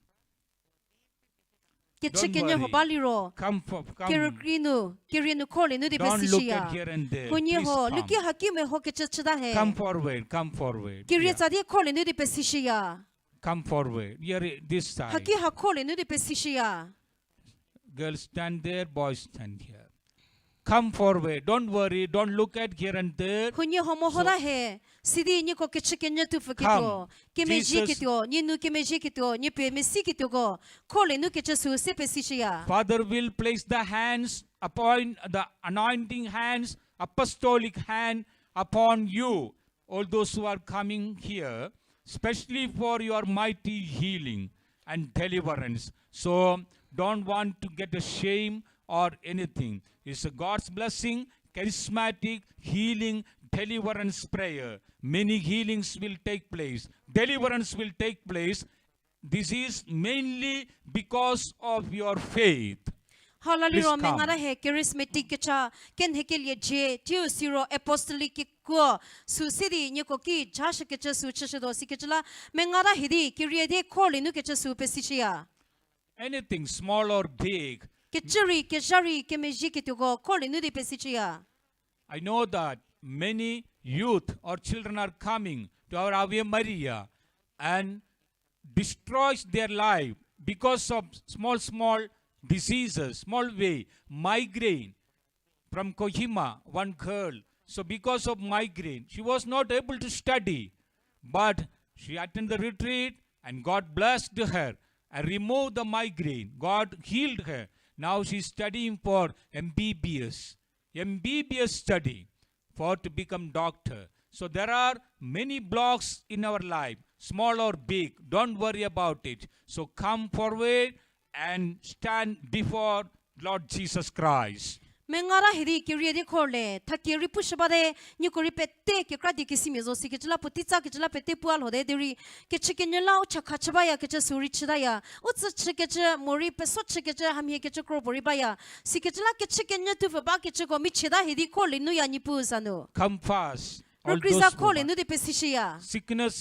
Ke Don't chikenya worry. hobaliro Come. kirinu kole no de Don't look pesishia. at here and there. Kunye Please ho come. luki hakime ho ke chachada he. Come forward. Come forward. Yeah. Kirieta de kole no de pesishia. Come forward. Here, this side. Haki hakole no de pesishia. Girls stand there, boys stand here. Come forward. Don't worry. Don't look at here and there. Kunye ho mo hoda he. Sidi ni ko ke chikenya tu fakito. Ke me Jesus. jikito, ni nu ke me jikito, ni pe me sikito go. Kole no ke chasu se pesishia. Father will place the hands upon the anointing hands, apostolic hand upon you. All those who are coming here, especially for your mighty healing and deliverance. So don't want to get a shame or anything. It's a God's blessing charismatic healing deliverance prayer. Many healings will take place. Deliverance will take place. This is mainly because of your faith. Hallelujah, Please come. mengara he charismatic kecha ken hekelie je tiu siro apostolic ko su sidi nyoko ki jash kecha su chesdo sikechla mengara hidi kiriede kolinu kecha su pesisia. Anything small or big. Kechari kemeji ketugo kolinu di pesisia. I know that many youth or children are coming to our Ave Maria and destroys their life because of small diseases, small way, migraine. From Kohima, one girl. So because of migraine, she was not able to study. But she attended the retreat and God blessed her and removed the migraine. God healed her. Now she is studying for MBBS study for to become doctor. So there are many blocks in our life, small or big. Don't worry about it. So come forward and stand before Lord Jesus Christ. Mengara hidi kiriede kole thakiri pushbade nyukuri pette ke kradi kisimizo sikechla putitsa kechla pette pual hode deri ke chikenela ucha khachbaya kecha suri chidaya utsa chikecha mori peso chikecha hamhe kecha krobori baya sikechla ke chikenya tu ba kecha go michida hidi kole nu yani pusano Come fast. All Rokriza those kole women. nu de pesishia Sickness